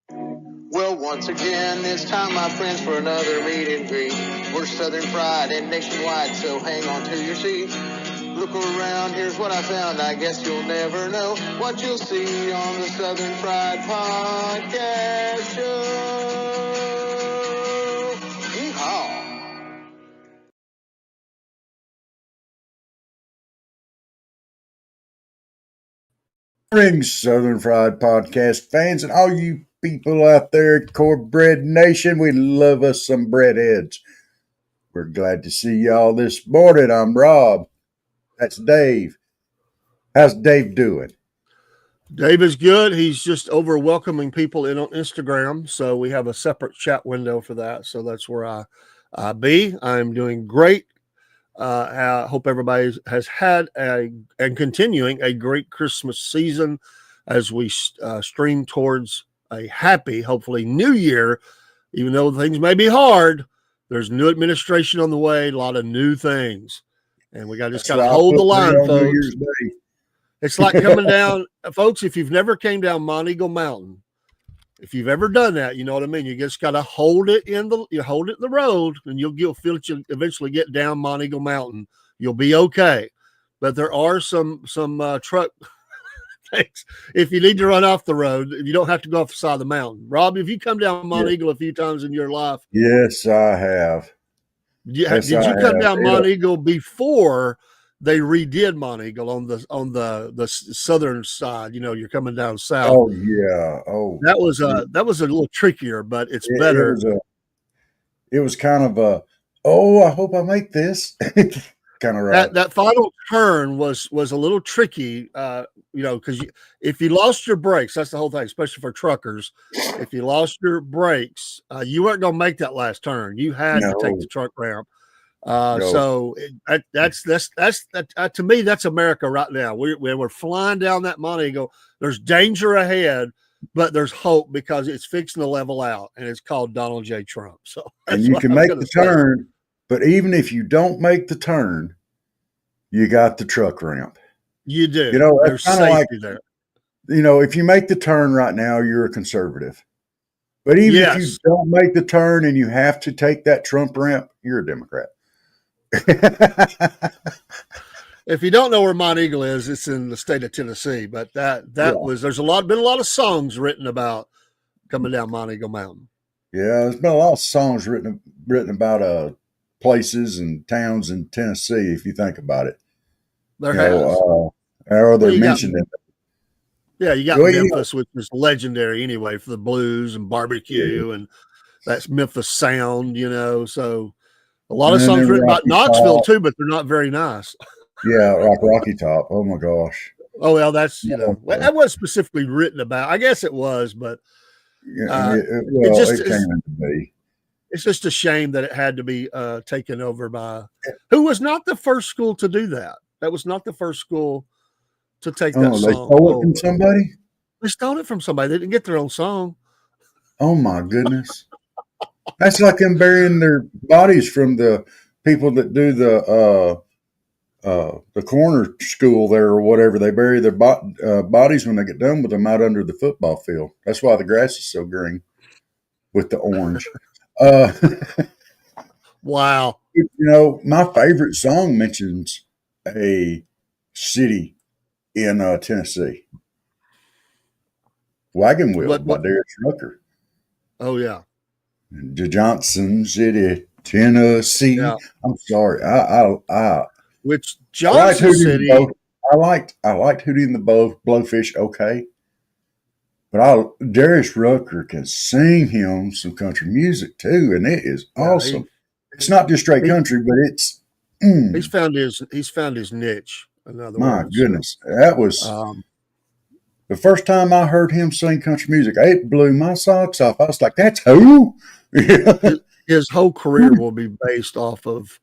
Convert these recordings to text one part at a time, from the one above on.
Well, once again, it's time, my friends, for another meet and greet. We're Southern Fried and nationwide, so hang on to your seat. Look around, here's what I found. I guess you'll never know what you'll see on the Southern Fried Podcast Show. Yeehaw! Morning, Southern Fried Podcast fans, and all you people out there at Cornbread Nation. We love us some breadheads. We're glad to see y'all this morning. I'm Rob. That's Dave. How's Dave doing? Dave is good. He's just over welcoming people in on Instagram. So we have a separate chat window for that. So that's where I be. I'm doing great. I hope everybody has had and continuing a great Christmas season as we stream towards a happy, hopefully, new year. Even though things may be hard, there's new administration on the way, a lot of new things. And we got to hold the line, folks. It's like coming down, folks, if you've never came down Mount Eagle Mountain, if you've ever done that, you know what I mean? You just got to hold it in the road, and you'll feel that you eventually get down Mount Eagle Mountain. You'll be okay. But there are some truck things. If you need to run off the road, you don't have to go off the side of the mountain. Rob, have you come down Mount Eagle a few times in your life? Yes, I have. Did you come down Mount Eagle before they redid Mount Eagle on the southern side? You know, you're coming down south. Oh yeah. Oh, that was a little trickier, but it's better. It was kind of a, I hope I make this kind of right. That final turn was a little tricky, because if you lost your brakes, that's the whole thing, especially for truckers. If you lost your brakes, you weren't going to make that last turn. You had to take the truck ramp. So that's to me, that's America right now. We're flying down that Mount Eagle. There's danger ahead, but there's hope because it's fixing to level out, and it's called Donald J. Trump. So and you can make the turn, but even if you don't make the turn, you got the truck ramp. You do. You know, there's safety like, there. You know, if you make the turn right now, you're a conservative. But even if you don't make the turn and you have to take that Trump ramp, you're a Democrat. If you don't know where Mount Eagle is, it's in the state of Tennessee. But there's been a lot of songs written about coming down Mount Eagle Mountain. Yeah, there's been a lot of songs written about places and towns in Tennessee. If you think about it, there has. Or they're mentioned in. Yeah, you got Memphis, which is legendary anyway for the blues and barbecue, and that's Memphis sound. You know, so. A lot of songs written about Knoxville too, but they're not very nice. Yeah, like Rocky Top. Oh my gosh. Oh well, that's that was specifically written about. I guess it was, but it's just a shame that it had to be taken over by who was not the first school to do that. That was not the first school to take that song. They stole it from somebody. They stole it from somebody. They didn't get their own song. Oh my goodness. That's like them burying their bodies from the people that do the corner school there or whatever. They bury their bodies when they get done with them out under the football field. That's why the grass is so green with the orange. Wow. You know, my favorite song mentions a city in Tennessee. Wagon Wheel by Darius Rucker. Oh, yeah. Johnson City, Tennessee. Yeah. I'm sorry. Which Johnson City? I liked Hootie and the Blowfish. Okay, but Darius Rucker can sing him some country music too, and it is awesome. It's not just straight country, but it's. He's found his niche. In other words, goodness, that was. The first time I heard him sing country music, it blew my socks off. I was like, "That's who." His whole career will be based off of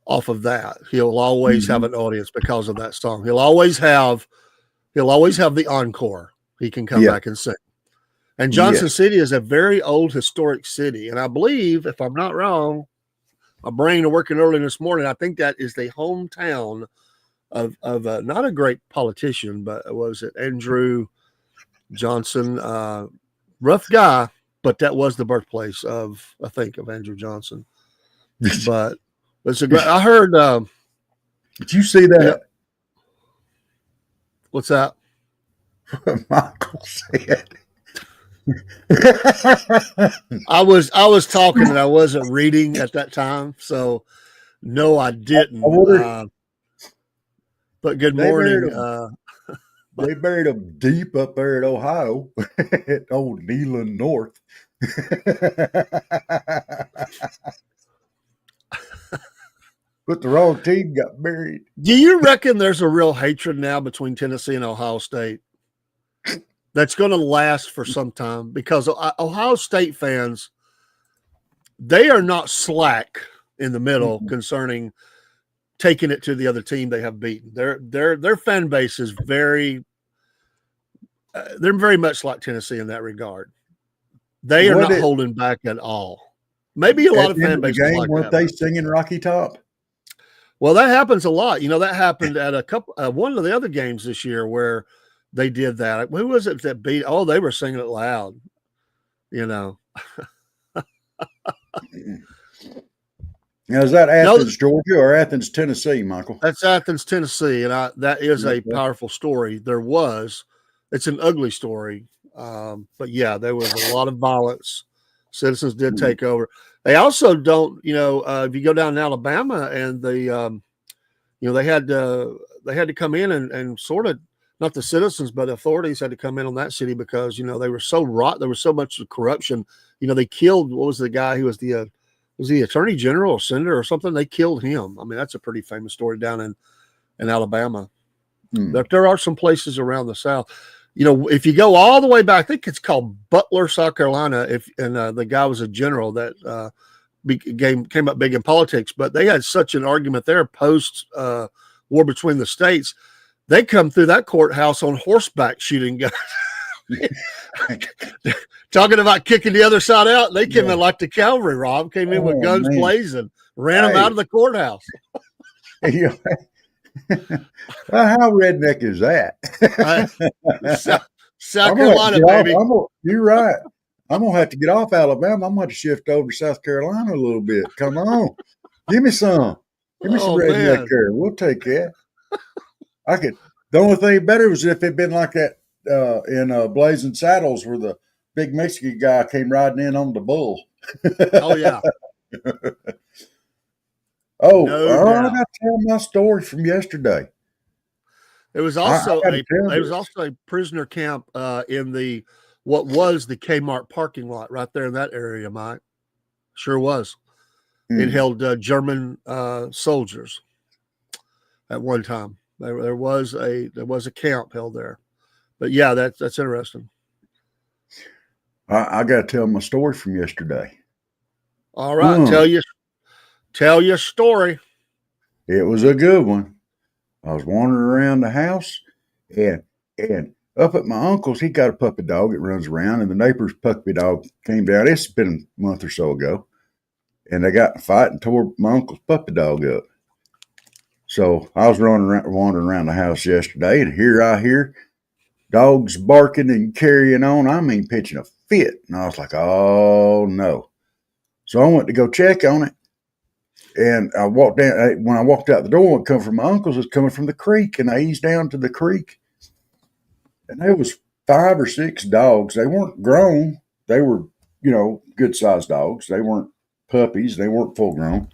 that. He'll always have an audience because of that song. He'll always have the encore. He can come back and sing. And Johnson City is a very old historic city, and I believe, if I'm not wrong, my brain working early this morning, I think that is the hometown of not a great politician, but was it Andrew Johnson? rough guy, but that was the birthplace of, I think, of Andrew Johnson. But it's a great. I heard. Did you see that? Yeah. What's that? Michael said. I was talking and I wasn't reading at that time, so no, I didn't. But good morning. They buried him deep up there in Ohio, at old Neyland North. But the wrong team got buried. Do you reckon there's a real hatred now between Tennessee and Ohio State that's going to last for some time? Because Ohio State fans, they are not slack in the middle concerning taking it to the other team they have beaten. Their fan base is they're very much like Tennessee in that regard. They are not holding back at all. Maybe a lot of fan bases like weren't they singing Rocky Top? Well, that happens a lot. That happened at a couple one of the other games this year where they did that. Who was it that beat? Oh, they were singing it loud. Now, is that Athens, Georgia, or Athens, Tennessee, Michael? That's Athens, Tennessee, and that is a powerful story. It's an ugly story, but yeah, there was a lot of violence. Citizens did take over. They also don't, if you go down in Alabama and they had to come in and sort of, not the citizens, but authorities had to come in on that city because, they were so rot. There was so much corruption. They killed, what was the guy who was the attorney general or senator or something? They killed him. I mean, that's a pretty famous story down in Alabama. There are some places around the South. If you go all the way back, I think it's called Butler, South Carolina. The guy was a general that came up big in politics, but they had such an argument there post war between the states. They come through that courthouse on horseback shooting guns. Talking about kicking the other side out. They came in like the cavalry, Rob. Came in with guns blazing, ran them out of the courthouse. How redneck is that? South Carolina, baby. You're right. I'm going to have to get off Alabama. I'm going to shift over to South Carolina a little bit. Come on. Give me some. Give me some redneck here. We'll take that. The only thing better was if it'd been like that in Blazing Saddles where the big Mexican guy came riding in on the bull. Oh, yeah. I got to tell my story from yesterday. There was also a prisoner camp in what was the Kmart parking lot right there in that area, Mike. Sure was. It held German soldiers at one time. There was a camp held there. But yeah, that's interesting. I got to tell my story from yesterday. All right, tell your story. It was a good one. I was wandering around the house, and up at my uncle's, he got a puppy dog that runs around, and the neighbor's puppy dog came down. It's been a month or so ago, and they got in a fight and tore my uncle's puppy dog up. So I was wandering around the house yesterday, and here I hear dogs barking and carrying on. I mean, pitching a fit. And I was like, oh, no. So I went to go check on it. And I walked down. When I walked out the door, it come from my uncle's. It was coming from the creek, and I eased down to the creek. And there was 5 or 6 dogs. They weren't grown. They were, good-sized dogs. They weren't puppies. They weren't full-grown.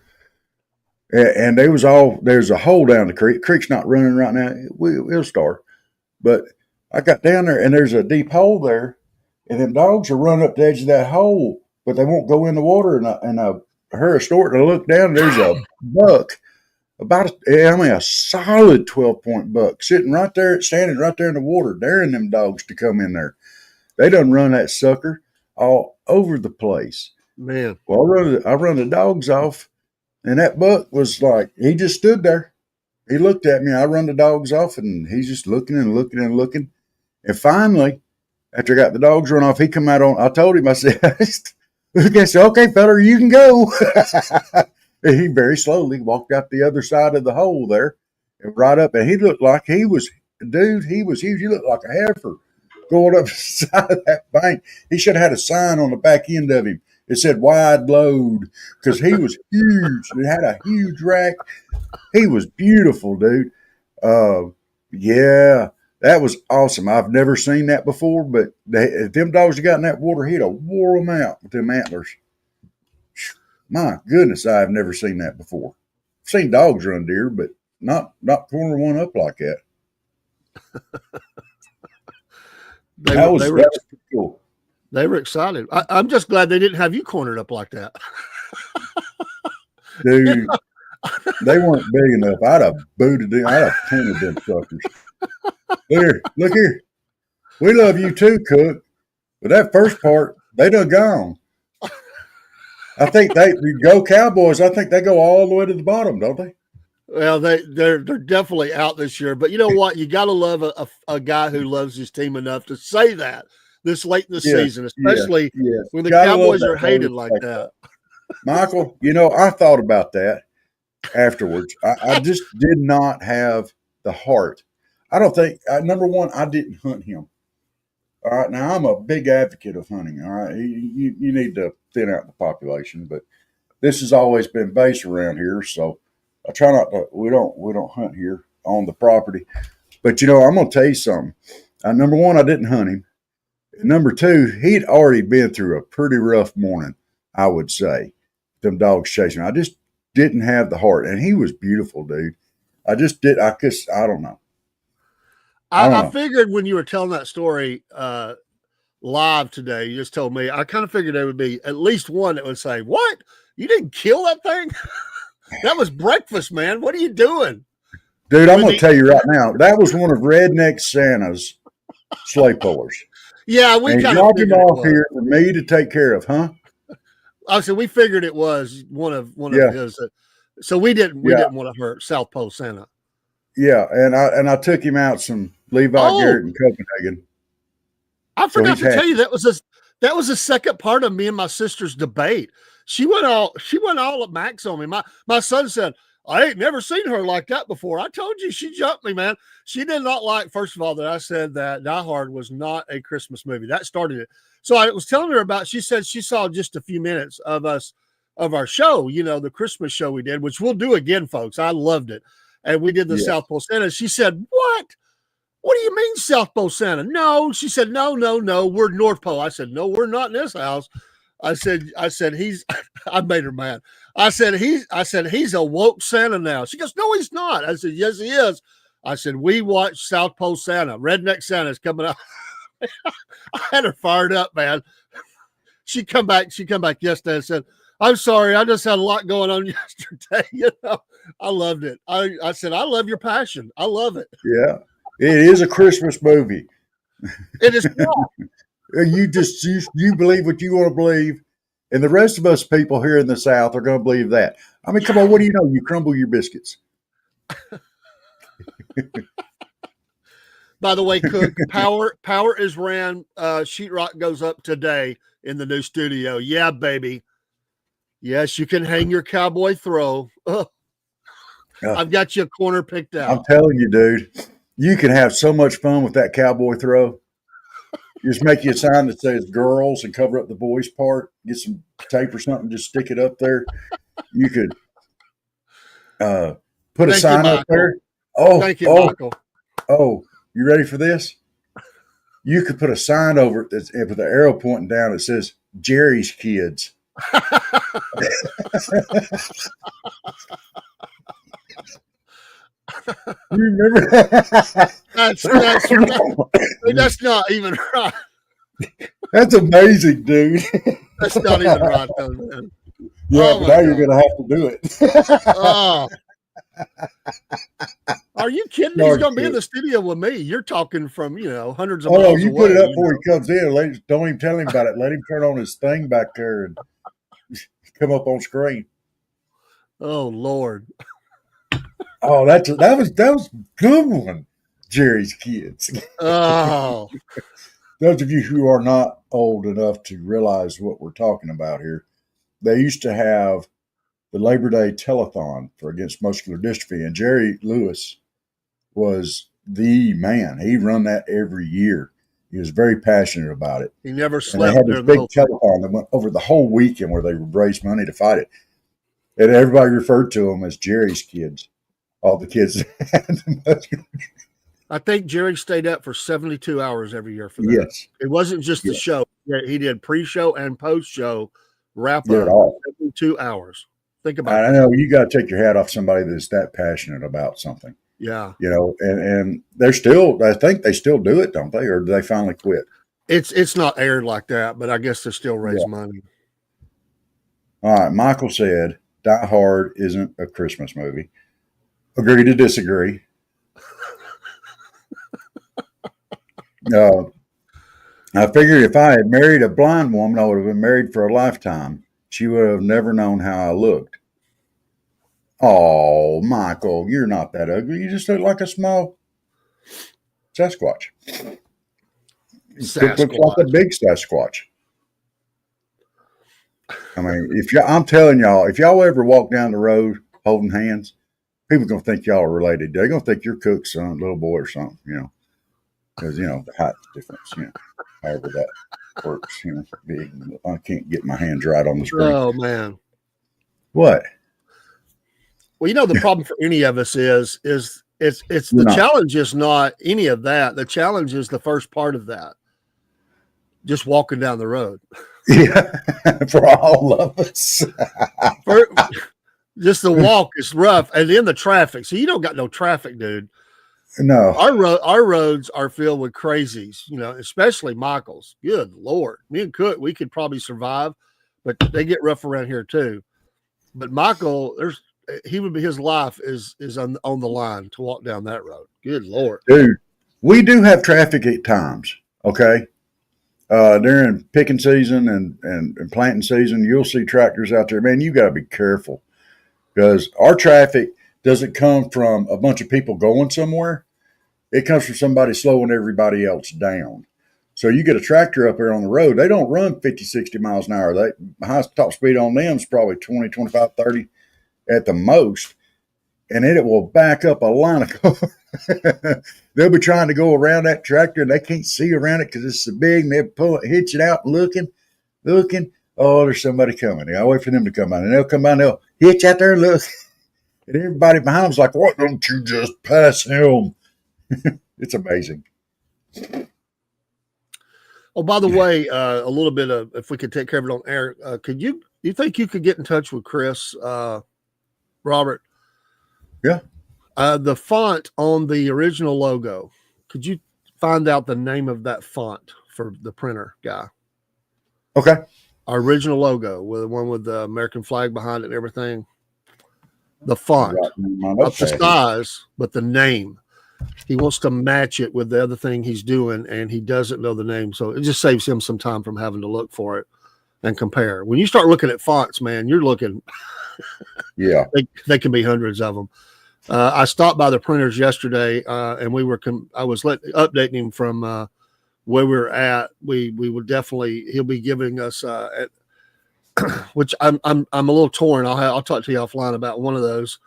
And there's a hole down the creek. The creek's not running right now. It'll start. But I got down there, and there's a deep hole there. And them dogs are running up the edge of that hole, but they won't go in the water. And I heard a snort, and I looked down, and there's a buck, a solid 12-point buck, standing right there in the water, daring them dogs to come in there. They done run that sucker all over the place. Man. Well, I run the dogs off, and that buck was like, he just stood there. He looked at me. I run the dogs off, and he's just looking and looking and looking. And finally, after I got the dogs run off, he come out on, I told him, I said, okay, fella, you can go. And he very slowly walked out the other side of the hole there and right up. And he looked like he was huge. He looked like a heifer. going up the side of that bank. He should have had a sign on the back end of him. It said wide load because he was huge. He had a huge rack. He was beautiful, dude. Yeah, that was awesome. I've never seen that before, but if them dogs got in that water, he'd have wore them out with them antlers. My goodness, I've never seen that before. I've seen dogs run deer, but not corner one up like that. That was pretty cool. They were excited. I'm just glad they didn't have you cornered up like that. Dude, they weren't big enough. I'd have booted them. I'd have pointed them suckers. Here, look here. We love you too, Cook. But that first part, they done gone. I think they go Cowboys. I think they go all the way to the bottom, don't they? Well, they're definitely out this year. But you know what? You got to love a guy who loves his team enough to say that this late in the season, especially when the Cowboys are hated like that. Michael, I thought about that afterwards. I just did not have the heart. I don't think, number one, I didn't hunt him. All right. Now, I'm a big advocate of hunting. All right. You need to thin out the population, but this has always been based around here. So I try not to, we don't hunt here on the property. But, I'm going to tell you something. Number one, I didn't hunt him. Number two, he'd already been through a pretty rough morning, I would say. Them dogs chasing him. I just didn't have the heart. And he was beautiful, dude. I just did. I don't know. I figured when you were telling that story live today, you just told me, I kind of figured there would be at least one that would say, what? You didn't kill that thing? That was breakfast, man. What are you doing? Dude, I'm going to tell you right now, that was one of Redneck Santa's sleigh pullers. Yeah, we kind of dropped him off here for me to take care of, huh? I said we figured it was one of his. So we didn't want to hurt South Pole Santa. Yeah, and I took him out some Levi Garrett in Copenhagen. I forgot to tell you that was the second part of me and my sister's debate. She went all at Max on me. My son said, I ain't never seen her like that before. I told you she jumped me, man. She did not like, first of all, that I said that Die Hard was not a Christmas movie. That started it. So I was telling her about, she said she saw just a few minutes of our show, the Christmas show we did, which we'll do again, folks. I loved it. And we did the South Pole Santa. She said, what? What do you mean South Pole Santa? No. She said, no, we're North Pole. I said, no, we're not in this house. I said, I made her mad. I said, he's a woke Santa now. She goes, no, he's not. I said, yes, he is. I said, we watched South Pole Santa. Redneck Santa's coming out. I had her fired up, man. She come back yesterday and said, I'm sorry, I just had a lot going on yesterday. I loved it. I said, I love your passion. I love it. Yeah. It is a Christmas movie. It is not. You believe what you want to believe, and the rest of us people here in the South are going to believe that. I mean, come on, what do you know? You crumble your biscuits. By the way, Cook, power is ran. Sheetrock goes up today in the new studio. Yeah, baby. Yes, you can hang your cowboy throw. I've got you a corner picked out. I'm telling you, dude, you can have so much fun with that cowboy throw. Just make you a sign that says girls and cover up the boys part. Get some tape or something, just stick it up there. You could put a sign up there. Oh, thank you, Michael. Oh, you ready for this? You could put a sign over it that's with the arrow pointing down. It says Jerry's Kids. You remember that? That's not even right. That's amazing, dude. That's not even right, though, man. Yeah, but now you're going to have to do it. Oh. Are you kidding? He's going to be in the studio with me. You're talking from, hundreds of miles away. You put it up before he comes in. Don't even tell him about it. Let him turn on his thing back there and come up on screen. Oh, Lord. Oh, that was a good one. Jerry's Kids. Oh. Those of you who are not old enough to realize what we're talking about here, they used to have the Labor Day telethon for against muscular dystrophy, and Jerry Lewis was the man. He run that every year. He was very passionate about it. He never And they slept had this during the big whole thing. telethon that went over the whole weekend where they raised money to fight it. And everybody referred to them as Jerry's kids. All the kids. I think Jerry stayed up for 72 hours every year for that. Yes. It wasn't just the show. He did pre-show and post-show wrap Did it up all. 72 hours. Think about I that. know you got to take your hat off somebody that's that passionate about something. Yeah. You know, and they're still, I think they still do it, don't they? Or do they finally quit? It's not aired like that, but I guess they still raise Yeah. money. All right. Michael said Die Hard isn't a Christmas movie. Agree to disagree. I figured if I had married a blind woman, I would have been married for a lifetime. She would have never known how I looked. Oh, Michael, you're not that ugly. You just look like a small Sasquatch. Cook looks like a big Sasquatch. I mean, I'm telling y'all, if y'all ever walk down the road holding hands, people are gonna think y'all are related. They're gonna think you're Cook's son, little boy or something, you know, because you know the height difference, you know, however that works. You know, big. I can't get my hands right on the screen. Oh man, what? Well, you know the problem for any of us is the challenge is not any of that. The challenge is the first part of that. Just walking down the road. Yeah, for all of us. Just the walk is rough, and then the traffic. So you don't got no traffic, dude. No, our roads are filled with crazies. You know, especially Michael's. Good Lord, me and Cook, we could probably survive, but they get rough around here too. But Michael, his life is on the line to walk down that road. Good Lord, dude, we do have traffic at times. Okay. During picking season and planting season, you'll see tractors out there. Man, you got to be careful because our traffic doesn't come from a bunch of people going somewhere. It comes from somebody slowing everybody else down. So you get a tractor up there on the road, they don't run 50, 60 miles an hour. The highest top speed on them is probably 20, 25, 30 at the most. And then it will back up a line of cars. They'll be trying to go around that tractor and they can't see around it because it's so big. And they'll hitch it out and looking. Oh, there's somebody coming. I'll wait for them to come by. And they'll come by and they'll hitch out there and look. And everybody behind them's like, why don't you just pass him? It's amazing. Oh, by the way, a little bit of, if we could take care of it on air, do you think you could get in touch with Chris, Robert? Yeah. The font on the original logo, could you find out the name of that font for the printer guy? Okay. Our original logo, with the one with the American flag behind it and everything. The font, not the size, but the name. He wants to match it with the other thing he's doing, and he doesn't know the name. So it just saves him some time from having to look for it and compare. When you start looking at fonts, man, you're looking. Yeah. They can be hundreds of them. I stopped by the printers yesterday, and I was updating him from where we were at. We would definitely, he'll be giving us, which I'm a little torn. I'll talk to you offline about one of those,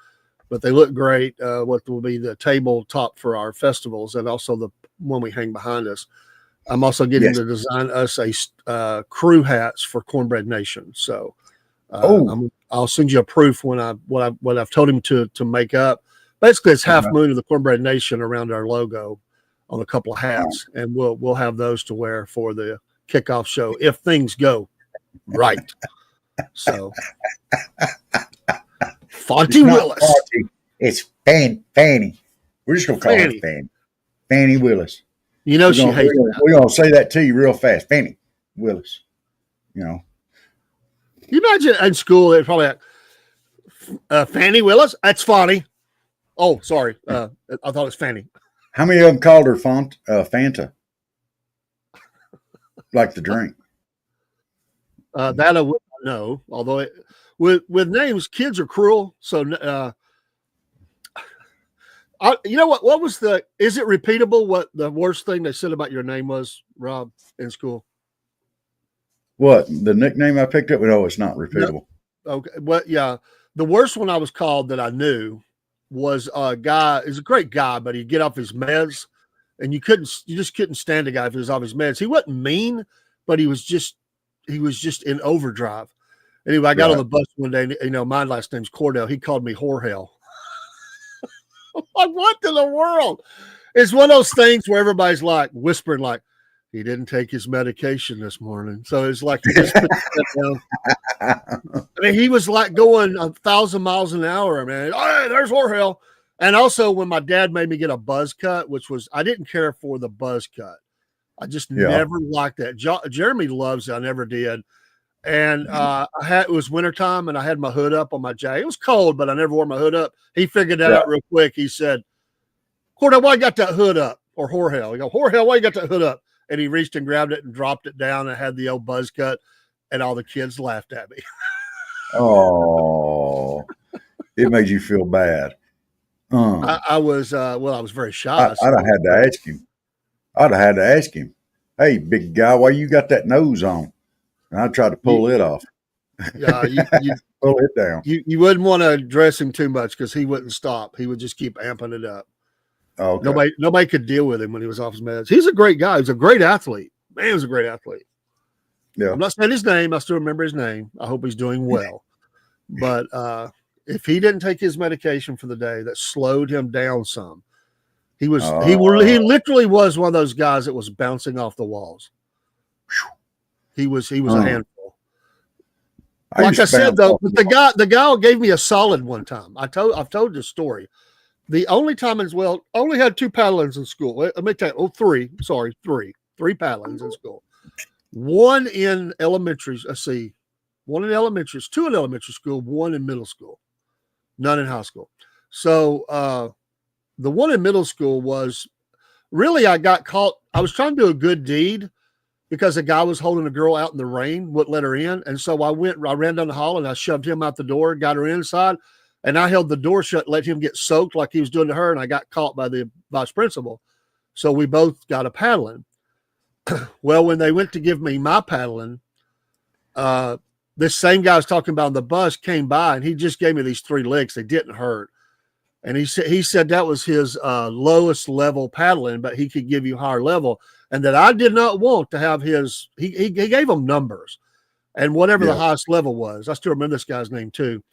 but they look great. What will be the tabletop for our festivals, and also the one we hang behind us. I'm also getting to design us a crew hats for Cornbread Nation. So I'll send you a proof when what I've told him to make up. Basically, it's half moon of the Cornbread Nation around our logo on a couple of hats, and we'll have those to wear for the kickoff show if things go right. So, Fonty Willis. Fonty. It's Fanny. We're just gonna call her Fanny. Fanny Willis. You know she hates that. We're gonna say that to you real fast. Fanny Willis. You know. You imagine in school they're probably like, Fanny Willis. That's funny. Oh, sorry. I thought it was Fanny. How many of them called her Fanta? Like the drink. That I would not know. Although with names, kids are cruel. So, you know what? What was is it repeatable? What the worst thing they said about your name was, Rob, in school? What, the nickname I picked up? No, it's not repeatable. No. Okay. Well, yeah. The worst one I was called that I knew was a guy. He's a great guy, but he'd get off his meds and you just couldn't stand a guy if he was off his meds. He wasn't mean, but he was just in overdrive. Anyway, I got on the bus one day, and, my last name's Cordell. He called me Whorehell. Like, what in the world? It's one of those things where everybody's like whispering, like, he didn't take his medication this morning. So it's like he just put that down. I mean, he was like going 1,000 miles an hour, man. Oh, hey, there's Whorehell. And also when my dad made me get a buzz cut, which was, I didn't care for the buzz cut. I just never liked that. Jeremy loves it. I never did. And it was wintertime, and I had my hood up on my jacket. It was cold, but I never wore my hood up. He figured that out real quick. He said, Cordell, why you got that hood up? Or Whorehell. He go, Whorehell, why you got that hood up? And he reached and grabbed it and dropped it down and had the old buzz cut, and all the kids laughed at me. Oh, it made you feel bad. I was very shy. I'd have had to ask him. I'd have had to ask him, hey, big guy, why you got that nose on? And I tried to pull it off. Yeah, you pull it down. You wouldn't want to address him too much because he wouldn't stop. He would just keep amping it up. Okay. Nobody could deal with him when he was off his meds. He's a great guy. He's a great athlete. Man, he was a great athlete. Yeah. I'm not saying his name. I still remember his name. I hope he's doing well. But if he didn't take his medication for the day, that slowed him down some. He literally was one of those guys that was bouncing off the walls. He was a handful. Like I said, though, the guy gave me a solid one time. I've told this story. The only time only had 2 paddlings in school. Let me tell you, three paddlings in school. One in elementary, one in elementary, 2 in elementary school, 1 in middle school, none in high school. So the one in middle school was really, I got caught. I was trying to do a good deed because a guy was holding a girl out in the rain, wouldn't let her in. And so I ran down the hall and I shoved him out the door, got her inside, and I held the door shut, let him get soaked like he was doing to her. And I got caught by the vice principal. So we both got a paddling. Well, when they went to give me my paddling, this same guy I was talking about on the bus came by and he just gave me these 3 licks. They didn't hurt. And he said that was his lowest level paddling, but he could give you higher level. And that I did not want to have his, he gave them numbers and whatever the highest level was. I still remember this guy's name too.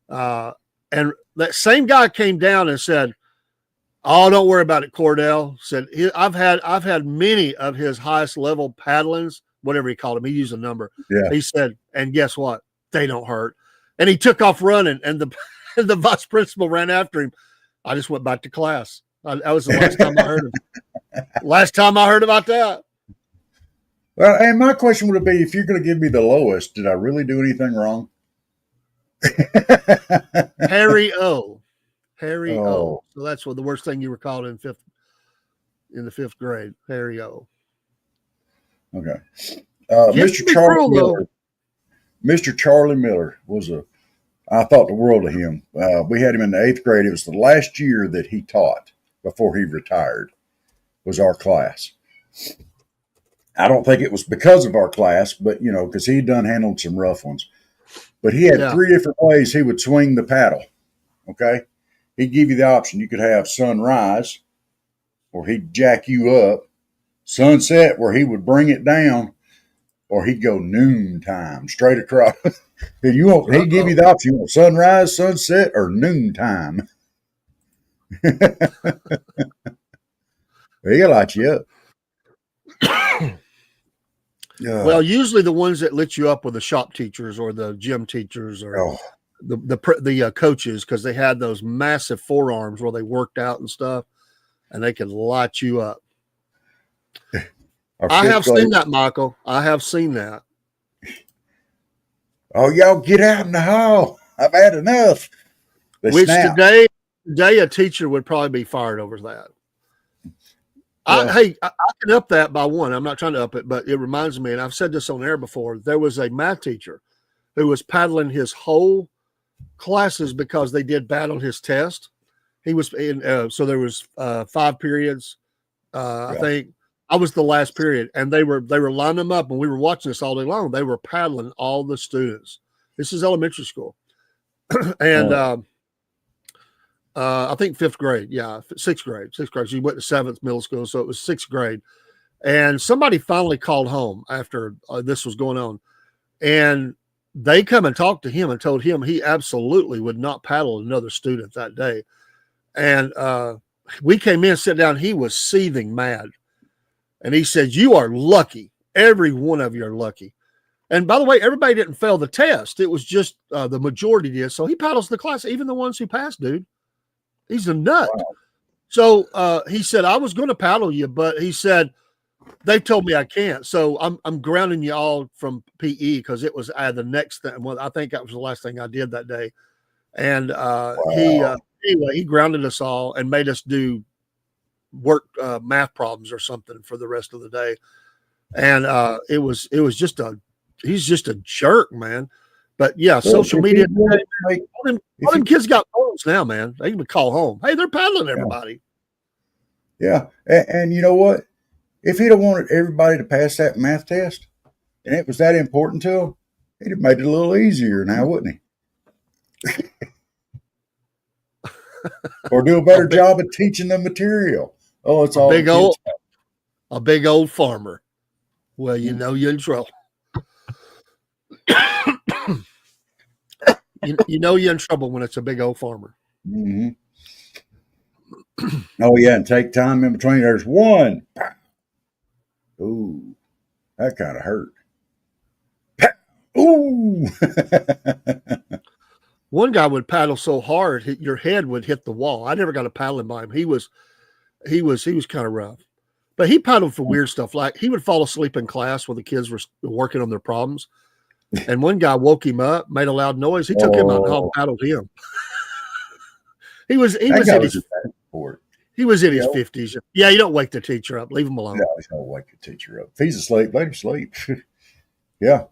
And that same guy came down and said, oh, don't worry about it, Cordell. Said, I've had many of his highest level paddlings, whatever he called them. He used a number. Yeah. He said, and guess what? They don't hurt. And he took off running, and the vice principal ran after him. I just went back to class. That was the last time I heard him. Last time I heard about that. Well, and my question would be, if you're going to give me the lowest, did I really do anything wrong? Harry O. So that's what the worst thing you were called in the 5th grade. Harry O. Okay. Mr. Charlie Miller. Mr. Charlie Miller I thought the world of him. We had him in the 8th grade. It was the last year that he taught before he retired, was our class. I don't think it was because of our class, but, because he'd handled some rough ones. But he had 3 different ways he would swing the paddle, okay? He'd give you the option. You could have sunrise, or he'd jack you up, sunset, where he would bring it down, or he'd go noontime, straight across. He'd give you the option. You want sunrise, sunset, or noontime. He'll light you up. Well, usually the ones that lit you up were the shop teachers or the gym teachers or the coaches, because they had those massive forearms where they worked out and stuff, and they could light you up. I have seen that, Michael. I have seen that. Oh, y'all get out in the hall. I've had enough. Today a teacher would probably be fired over that. I can up that by 1. I'm not trying to up it, but it reminds me, and I've said this on air before, there was a math teacher who was paddling his whole classes because they did bad on his test. He was in, so there was 5 periods. I think I was the last period, and they were lining them up, and we were watching this all day long. They were paddling all the students. This is elementary school. And I think 5th grade. Yeah, 6th grade. 6th grade. She went to 7th middle school, so it was 6th grade. And somebody finally called home after this was going on, and they come and talked to him and told him he absolutely would not paddle another student that day. And we came in, sit down. He was seething mad, and he said, "You are lucky. Every one of you are lucky." And by the way, everybody didn't fail the test. It was just the majority did. So he paddles the class, even the ones who passed, dude. He's a nut. Wow. So he said, "I was going to paddle you, but," he said, "they've told me I can't. So I'm grounding you all from PE," because it was the next thing. Well, I think that was the last thing I did that day. And wow. Anyway, he grounded us all and made us do work math problems or something for the rest of the day. And it was just he's just a jerk, man. But yeah, social media. All them kids got phones now, man. They can call home. Hey, they're paddling everybody. Yeah. And you know what? If he'd have wanted everybody to pass that math test, and it was that important to him, he'd have made it a little easier now, wouldn't he? Or do a better job of teaching the material. Oh, it's all a big old farmer. Well, you know you're in trouble. you know you're in trouble when it's a big old farmer. Mm-hmm. Oh yeah, and take time in between. There's one. Ooh, that kind of hurt. Ooh. One guy would paddle so hard, your head would hit the wall. I never got a paddling by him. He was kind of rough, but he paddled for weird stuff. Like he would fall asleep in class while the kids were working on their problems. And one guy woke him up, made a loud noise. He took him out and hog paddled him. He was in his 50s. Yeah, you don't wake the teacher up. Leave him alone. No, he's don't wake the teacher up. If he's asleep, let him sleep. Yeah.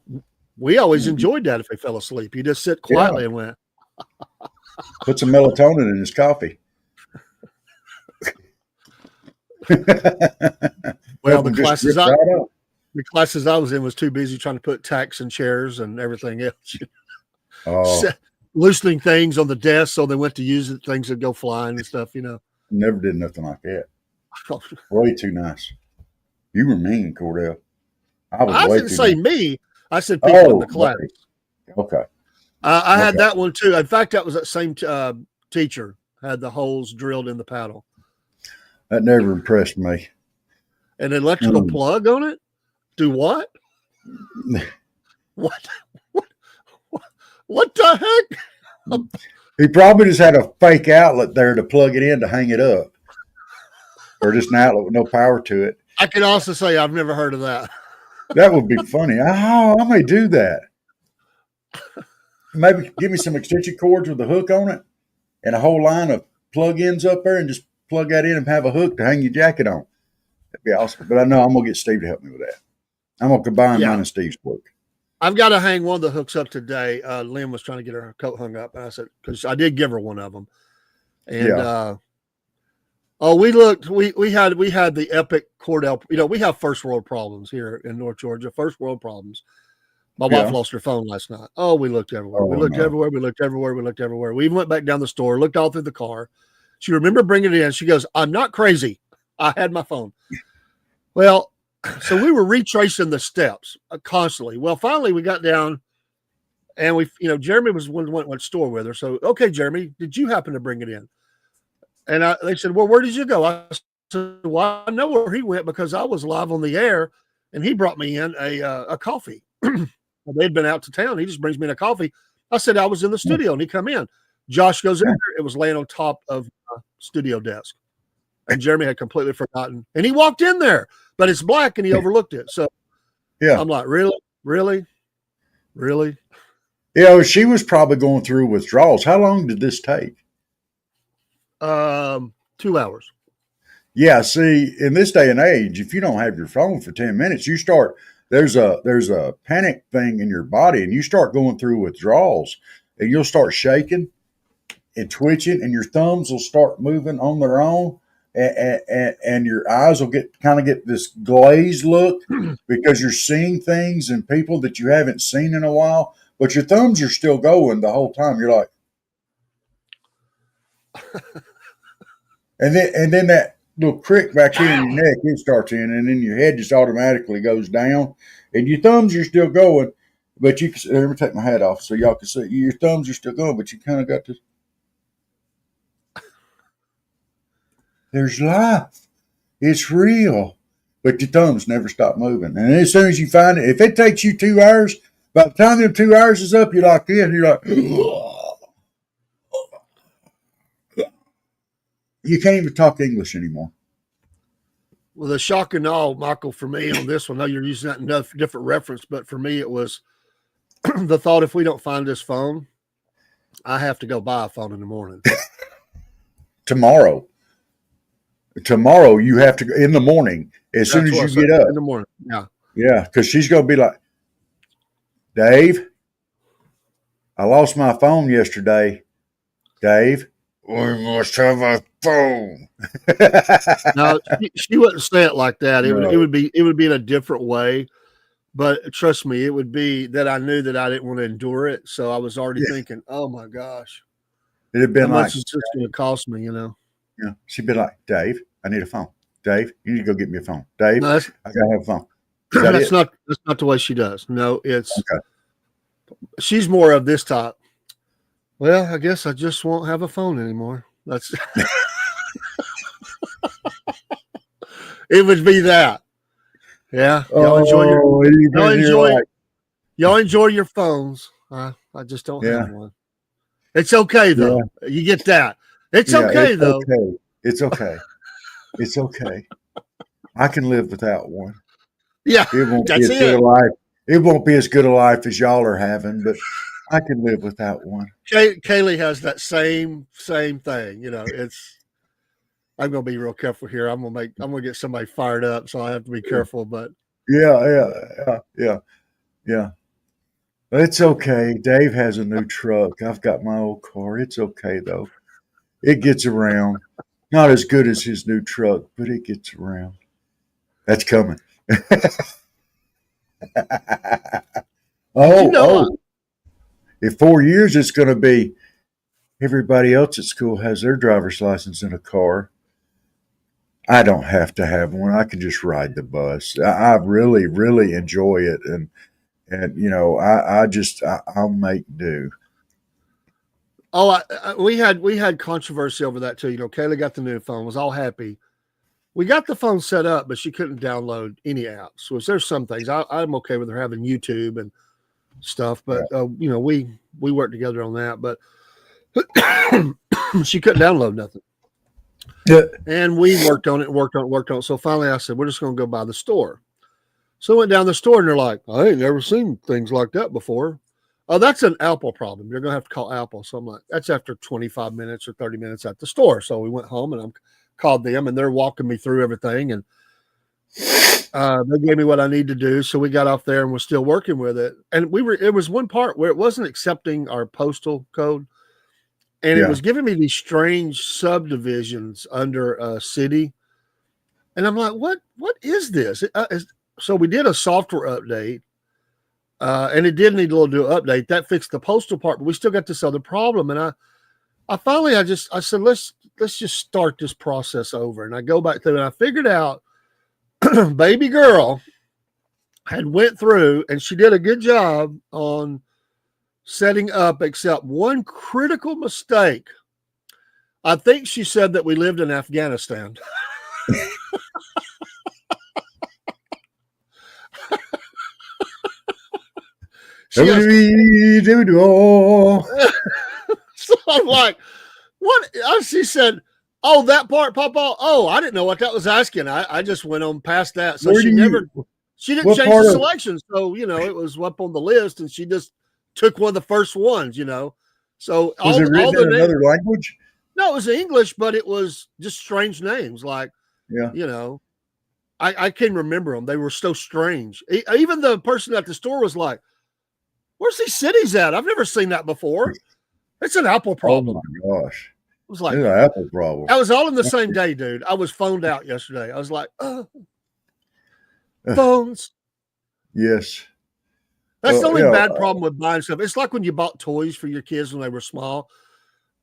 We always enjoyed that if he fell asleep. He just sit quietly and went. Put some melatonin in his coffee. Well, the classes I was in was too busy trying to put tacks in chairs and everything else. Loosening things on the desk so they went to use it, things that go flying and stuff, Never did nothing like that. Way too nice. You were mean, Cordell. I didn't say me. I said people in the class. Okay. I had that one too. In fact, that was that same teacher had the holes drilled in the paddle. That never impressed me. An electrical plug on it? Do what? What the heck? He probably just had a fake outlet there to plug it in to hang it up. Or just an outlet with no power to it. I can also say I've never heard of that. That would be funny. Oh, I may do that. Maybe give me some extension cords with a hook on it and a whole line of plug-ins up there and just plug that in and have a hook to hang your jacket on. That'd be awesome. But I know I'm going to get Steve to help me with that. I'm going to combine mine and Steve's work. I've got to hang one of the hooks up today. Lynn was trying to get her coat hung up. And I said, because I did give her one of them. And we had the epic Cordell. We have first world problems here in North Georgia. First world problems. My wife lost her phone last night. Oh, we looked everywhere. We looked everywhere. We even went back down the store, looked all through the car. She remembered bringing it in. She goes, "I'm not crazy. I had my phone." Well, so we were retracing the steps constantly. Well, finally we got down and Jeremy was one went to the store with her. So, okay, Jeremy, did you happen to bring it in? And they said, "Well, where did you go?" I said, "Well, I know where he went because I was live on the air and he brought me in a coffee." They'd been out to town. He just brings me in a coffee. I said, "I was in the studio," and he come in. Josh goes in there. It was laying on top of the studio desk. And Jeremy had completely forgotten. And he walked in there, but it's black and he overlooked it. So I'm like, really? She was probably going through withdrawals. How long did this take? 2 hours. Yeah, see, in this day and age, if you don't have your phone for 10 minutes, there's a panic thing in your body and you start going through withdrawals and you'll start shaking and twitching and your thumbs will start moving on their own and your eyes will get this glazed look because you're seeing things and people that you haven't seen in a while, but your thumbs are still going the whole time. You're like, And then that little crick back here in your neck, it starts in, and then your head just automatically goes down, and your thumbs are still going, but you can. Let me take my hat off so y'all can see. Your thumbs are still going, but you kind of got to. There's life. It's real, but your thumbs never stop moving. And as soon as you find it, if it takes you 2 hours, by the time them 2 hours is up, you're like this. You're like. You can't even talk English anymore. Well, the shock and awe, Michael, for me on this one, I know you're using that enough different reference, but for me, it was the thought if we don't find this phone, I have to go buy a phone in the morning. Tomorrow, you have to go in the morning as soon as you get up. In the morning. Yeah. Yeah, because she's going to be like, Dave, I lost my phone yesterday. Dave, we must have a phone. No, she wouldn't say it like that. It would be in a different way. But trust me, it would be that I knew that I didn't want to endure it. So I was already thinking, oh my gosh. It'd have been how like, much is this going to cost me, you know? Yeah. She'd be like, Dave, I need a phone. Dave, you need to go get me a phone. Dave, No, I gotta have a phone. That's not the way she does. No, it's she's more of this type. Well, I guess I just won't have a phone anymore. That's it would be that. Yeah. Y'all enjoy your phones. I just don't have one. It's okay though. Yeah. You get that. It's okay though. Okay. It's okay. It's okay. I can live without one. Yeah. It won't be as good a life. It won't be as good a life as y'all are having, but I can live without one. Kaylee has that same thing. You know, I'm gonna be real careful here. I'm gonna get somebody fired up, so I have to be careful. But yeah. It's okay. Dave has a new truck. I've got my old car. It's okay though. It gets around. Not as good as his new truck, but it gets around. That's coming. In 4 years, it's going to be everybody else at school has their driver's license in a car. I don't have to have one. I can just ride the bus. I really, really enjoy it. And you know, I'll make do. Oh, we had controversy over that too. You know, Kayla got the new phone, was all happy. We got the phone set up, but she couldn't download any apps. So there's some things I'm okay with her having YouTube and stuff, but you know, we worked together on that, but she couldn't download nothing. Yeah. And we worked on it. So finally I said, we're just going to go by the store. So I went down the store and they're like, I ain't never seen things like that before. Oh, that's an Apple problem. You're going to have to call Apple. So I'm like, that's after 25 minutes or 30 minutes at the store. So we went home and I called them and they're walking me through everything. And they gave me what I need to do. So we got off there and we're still working with it. And it was one part where it wasn't accepting our postal code. And it was giving me these strange subdivisions under a city. And I'm like, what is this? So we did a software update. And it did need a little do update that fixed the postal part, but we still got this other problem. And I finally, I said, let's just start this process over. And I go back through and I figured out baby girl had went through and she did a good job on setting up, except one critical mistake. I think she said that we lived in Afghanistan. So I'm like, what? She said, oh, that part, Papa. Oh, I didn't know what that was asking. I just went on past that. So she didn't change the selection. So, you know, it was up on the list and she just took one of the first ones, you know. So was it written in another language? No, it was English, but it was just strange names. Like, you know, I can't remember them. They were so strange. Even the person at the store was like, where's these cities at? I've never seen that before. It's an Apple problem. Oh my gosh. It was like it's an Apple problem. That was all in the same day, dude. I was phoned out yesterday. I was like, phones. Yes. That's the only bad problem with buying stuff. It's like when you bought toys for your kids when they were small.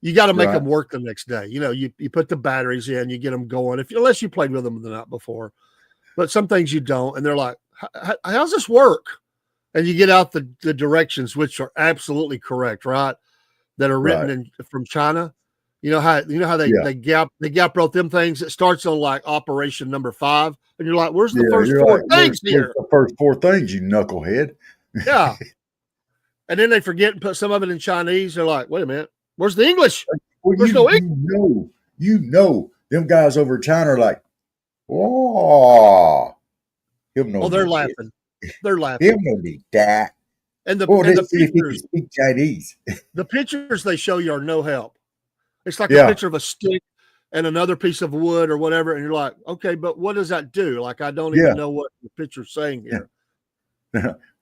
You got to make Right. them work the next day. You put the batteries in, you get them going. Unless you played with them the night before, but some things you don't, and they're like, "How's this work?" And you get out the directions, which are absolutely correct, right? That are written from China. You know how they gap wrote them things. It starts on like operation number 5, and you're like, "Where's the first 4 things here?" Where's the first 4 things, you knucklehead? Yeah, and then they forget and put some of it in Chinese. They're like, "Wait a minute, where's the English?" Well, There's no English. you know, them guys over in China are like, "Whoa, him no Oh, they're need laughing. this. They're laughing. Him no need that." And the Let's see if he can pictures, speak Chinese. the pictures they show you are no help. It's like Yeah. a picture of a stick and another piece of wood or whatever, and you're like, okay, but what does that do? Like, I don't even know what the picture's saying here.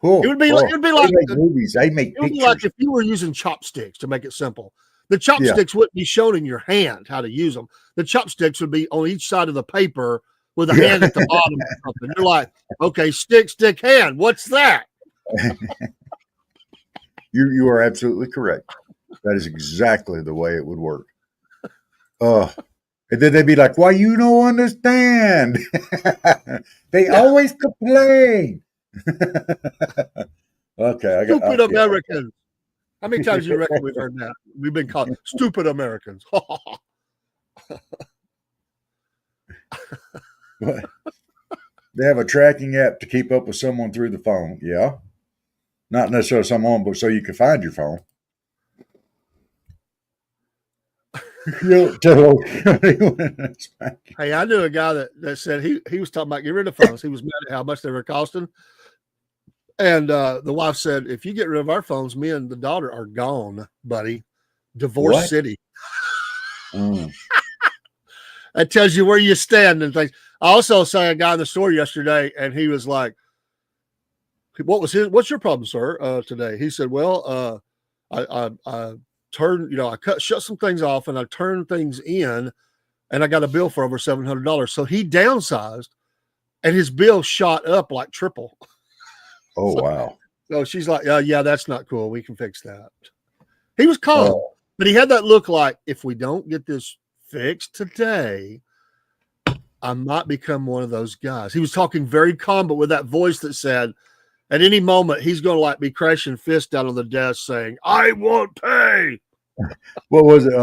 Cool. It would be like they make movies. They make it would pictures. be like if you were using chopsticks, to make it simple. The chopsticks wouldn't be shown in your hand how to use them. The chopsticks would be on each side of the paper with a hand at the bottom or something. You're like, okay, stick, hand. What's that? You are absolutely correct. That is exactly the way it would work. And then they'd be like, "Why you don't understand?" They always complain. Okay, Stupid Americans. How many times do you reckon we've heard that? We've been called stupid Americans. They have a tracking app to keep up with someone through the phone. Yeah. Not necessarily someone, but so you can find your phone. Hey, I knew a guy that said he was talking about getting rid of phones. He was mad at how much they were costing. And the wife said, if you get rid of our phones, me and the daughter are gone, buddy. Divorce City. That tells you where you stand and things. I also saw a guy in the store yesterday, and he was like, what's your problem, sir, today? He said, well, I turned, I shut some things off and I turned things in, and I got a bill for over $700. So he downsized, and his bill shot up like triple. Oh, wow. So she's like, yeah, that's not cool. We can fix that. He was calm, but he had that look like, if we don't get this fixed today, I might become one of those guys. He was talking very calm, but with that voice that said, at any moment, he's going to like be crashing fists down on the desk saying, I won't pay. What was it?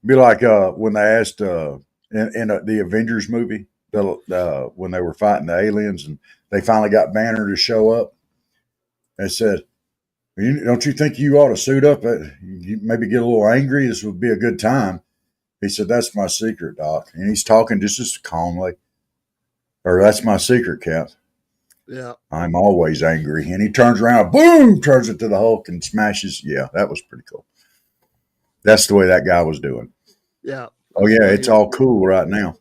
Be like when they asked in the Avengers movie, when they were fighting the aliens and they finally got Banner to show up and said, don't you think you ought to suit up? You maybe get a little angry. This would be a good time. He said, that's my secret, Doc. And he's talking just as calmly. Or that's my secret, Cap. Yeah. I'm always angry. And he turns around, boom, turns it to the Hulk and smashes. Yeah, that was pretty cool. That's the way that guy was doing. Yeah. Oh, yeah, it's all cool right now.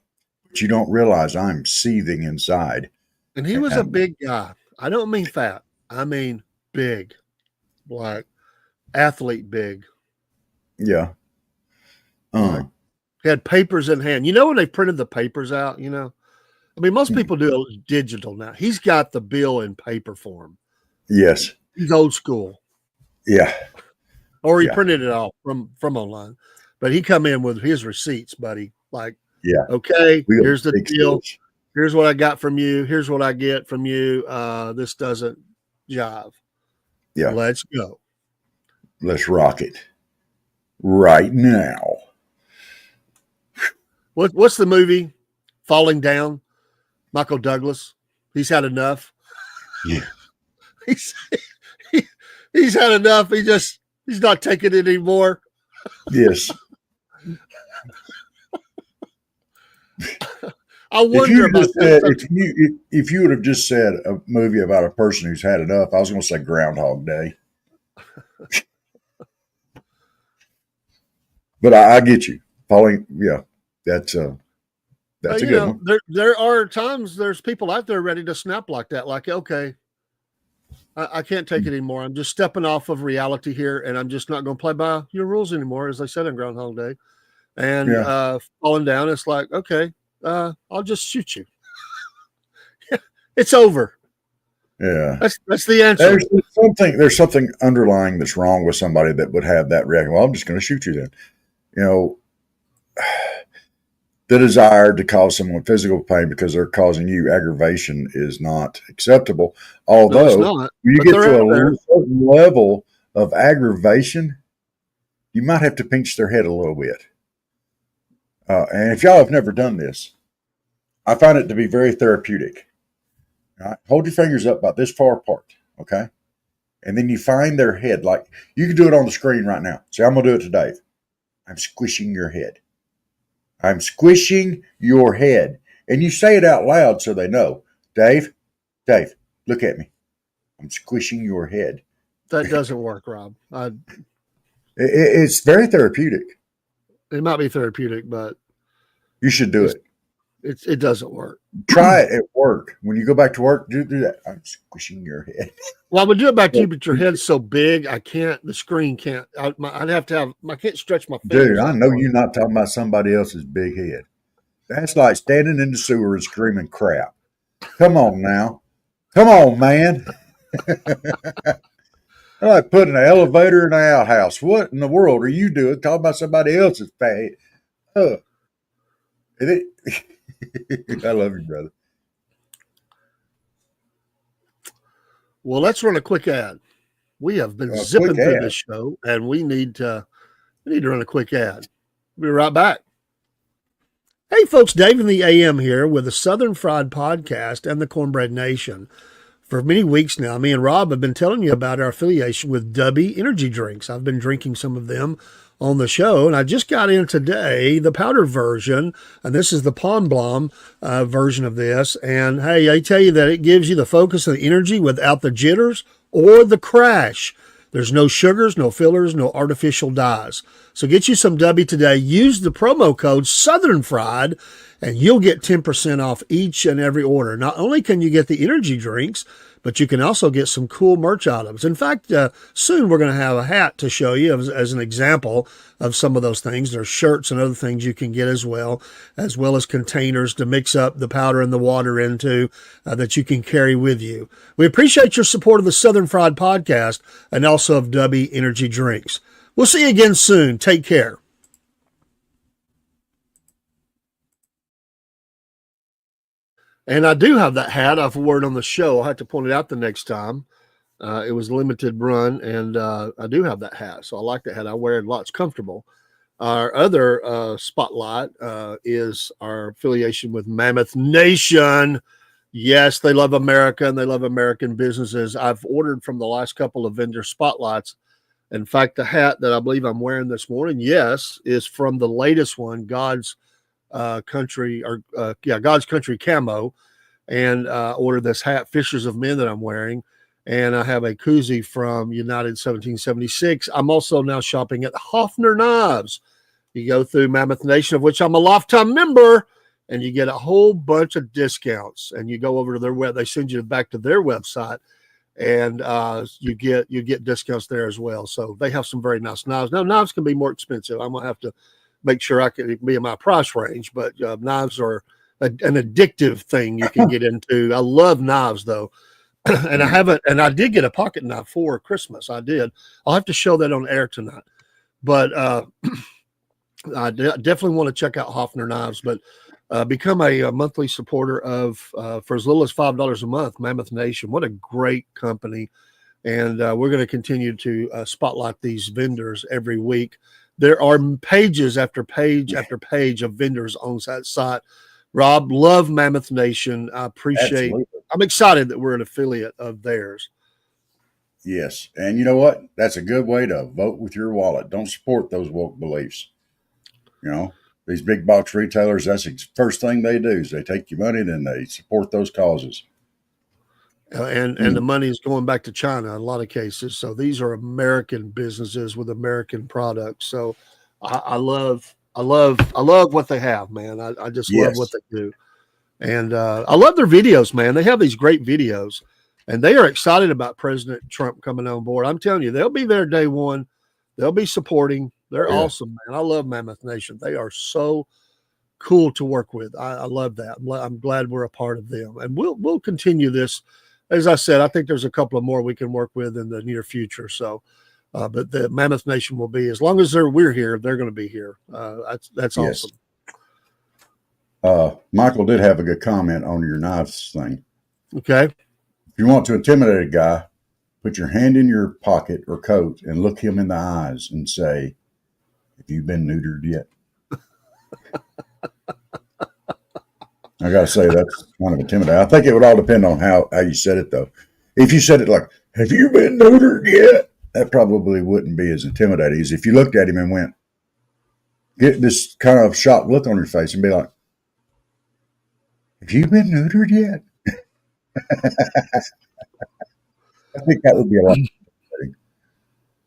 But you don't realize I'm seething inside. And he was a big guy. I don't mean fat. I mean big. Like athlete big. Yeah. He had papers in hand. You know when they printed the papers out, I mean, most people do it digital now. He's got the bill in paper form. Yes. He's old school. Yeah. Or he printed it off from online. But he come in with his receipts, buddy. Like, okay, here's the deal. Skills. Here's what I got from you. Here's what I get from you. This doesn't jive. Yeah. Let's go. Let's rock it right now. What's the movie? Falling Down. Michael Douglas. He's had enough. Yeah. He's had enough. He's not taking it anymore. Yes. I wonder if you would have just said a movie about a person who's had enough, I was going to say Groundhog Day. But I get you. Falling, that's a good one. There are times there's people out there ready to snap like that. Like, okay, I can't take it anymore. I'm just stepping off of reality here, and I'm just not going to play by your rules anymore, as they said in Groundhog Day. And falling down, it's like, okay, I'll just shoot you. It's over. Yeah, that's the answer. There's something underlying that's wrong with somebody that would have that reaction. Well, I'm just going to shoot you then. You know, the desire to cause someone physical pain because they're causing you aggravation is not acceptable. No, it's Although, not. when you But get they're to out there. a certain level of aggravation, you might have to pinch their head a little bit. And if y'all have never done this, I find it to be very therapeutic. All right? Hold your fingers up about this far apart, okay? And then you find their head. Like, you can do it on the screen right now. See, I'm going to do it to Dave. I'm squishing your head. I'm squishing your head. And you say it out loud so they know. Dave, look at me. I'm squishing your head. That doesn't work, Rob. It's very therapeutic. It might be therapeutic, but You should do it. it doesn't work. Try it at work. When you go back to work, do that. I'm squishing your head. Well, I would do it back to you, but your head's so big, I can't. The screen can't. I'd have to have. I can't stretch my fingers. Dude, I know you're not talking about somebody else's big head. That's like standing in the sewer and screaming crap. Come on now. Come on, man. I like putting an elevator in an outhouse. What in the world are you doing? Talking about somebody else's fat. I love you, brother. Well, let's run a quick ad. We have been zipping through this show, and we need to run a quick ad. We'll be right back. Hey, folks, Dave in the AM here with the Southern Fried Podcast and the Cornbread Nation. For many weeks now, me and Rob have been telling you about our affiliation with Dubby Energy Drinks. I've been drinking some of them on the show, and I just got in today the powder version, and this is the Pond Blom version of this. And hey, I tell you that it gives you the focus and the energy without the jitters or the crash. There's no sugars, no fillers, no artificial dyes. So get you some Dubby today. Use the promo code Southern Fried, and you'll get 10% off each and every order. Not only can you get the energy drinks, but you can also get some cool merch items. In fact, soon we're going to have a hat to show you as an example of some of those things. There's shirts and other things you can get as well as containers to mix up the powder and the water into that you can carry with you. We appreciate your support of the Southern Fried Podcast and also of Dubby Energy Drinks. We'll see you again soon. Take care. And I do have that hat I've worn on the show. I'll have to point it out the next time. It was a limited run, and I do have that hat. So I like that hat. I wear it a lot. It's comfortable. Our other spotlight is our affiliation with Mammoth Nation. Yes, they love America, and they love American businesses. I've ordered from the last couple of vendor spotlights. In fact, the hat that I believe I'm wearing this morning, yes, is from the latest one, God's Country Camo, and ordered this hat, Fishers of Men, that I'm wearing. And I have a koozie from United 1776. I'm also now shopping at Hofner Knives. You go through Mammoth Nation, of which I'm a lifetime member, and you get a whole bunch of discounts. And you go over to their web, they send you back to their website, and you get discounts there as well. So they have some very nice knives. Now, knives can be more expensive. I'm gonna have to make sure I can be in my price range, but knives are an addictive thing you can get into. I love knives though. And I did get a pocket knife for Christmas. I did. I'll have to show that on air tonight, but I definitely want to check out Hofner Knives, but become a monthly supporter of, for as little as $5 a month, Mammoth Nation. What a great company. And we're going to continue to spotlight these vendors every week. There are pages after page after page of vendors on that site. Rob, love Mammoth Nation. I appreciate. Absolutely. I'm excited that we're an affiliate of theirs. Yes, and you know what? That's a good way to vote with your wallet. Don't support those woke beliefs. You know, these big box retailers. That's the first thing they do is they take your money, then they support those causes. And the money is going back to China in a lot of cases. So these are American businesses with American products. So I love what they have, man. I just love what they do. And I love their videos, man. They have these great videos, and they are excited about President Trump coming on board. I'm telling you, they'll be there day one. They'll be supporting. They're awesome, man. I love Mammoth Nation. They are so cool to work with. I love that. I'm glad we're a part of them, and we'll continue this. As I said, I think there's a couple of more we can work with in the near future. So But the Mammoth Nation will be, as long as we're here, they're going to be here. That's Yes. awesome. Michael did have a good comment on your knives thing. Okay. If you want to intimidate a guy, put your hand in your pocket or coat and look him in the eyes and say, "Have you been neutered yet?" I got to say, that's kind of intimidating. I think it would all depend on how you said it, though. If you said it like, "Have you been neutered yet?" that probably wouldn't be as intimidating as if you looked at him and went, get this kind of shocked look on your face and be like, "Have you been neutered yet?" I think that would be a lot.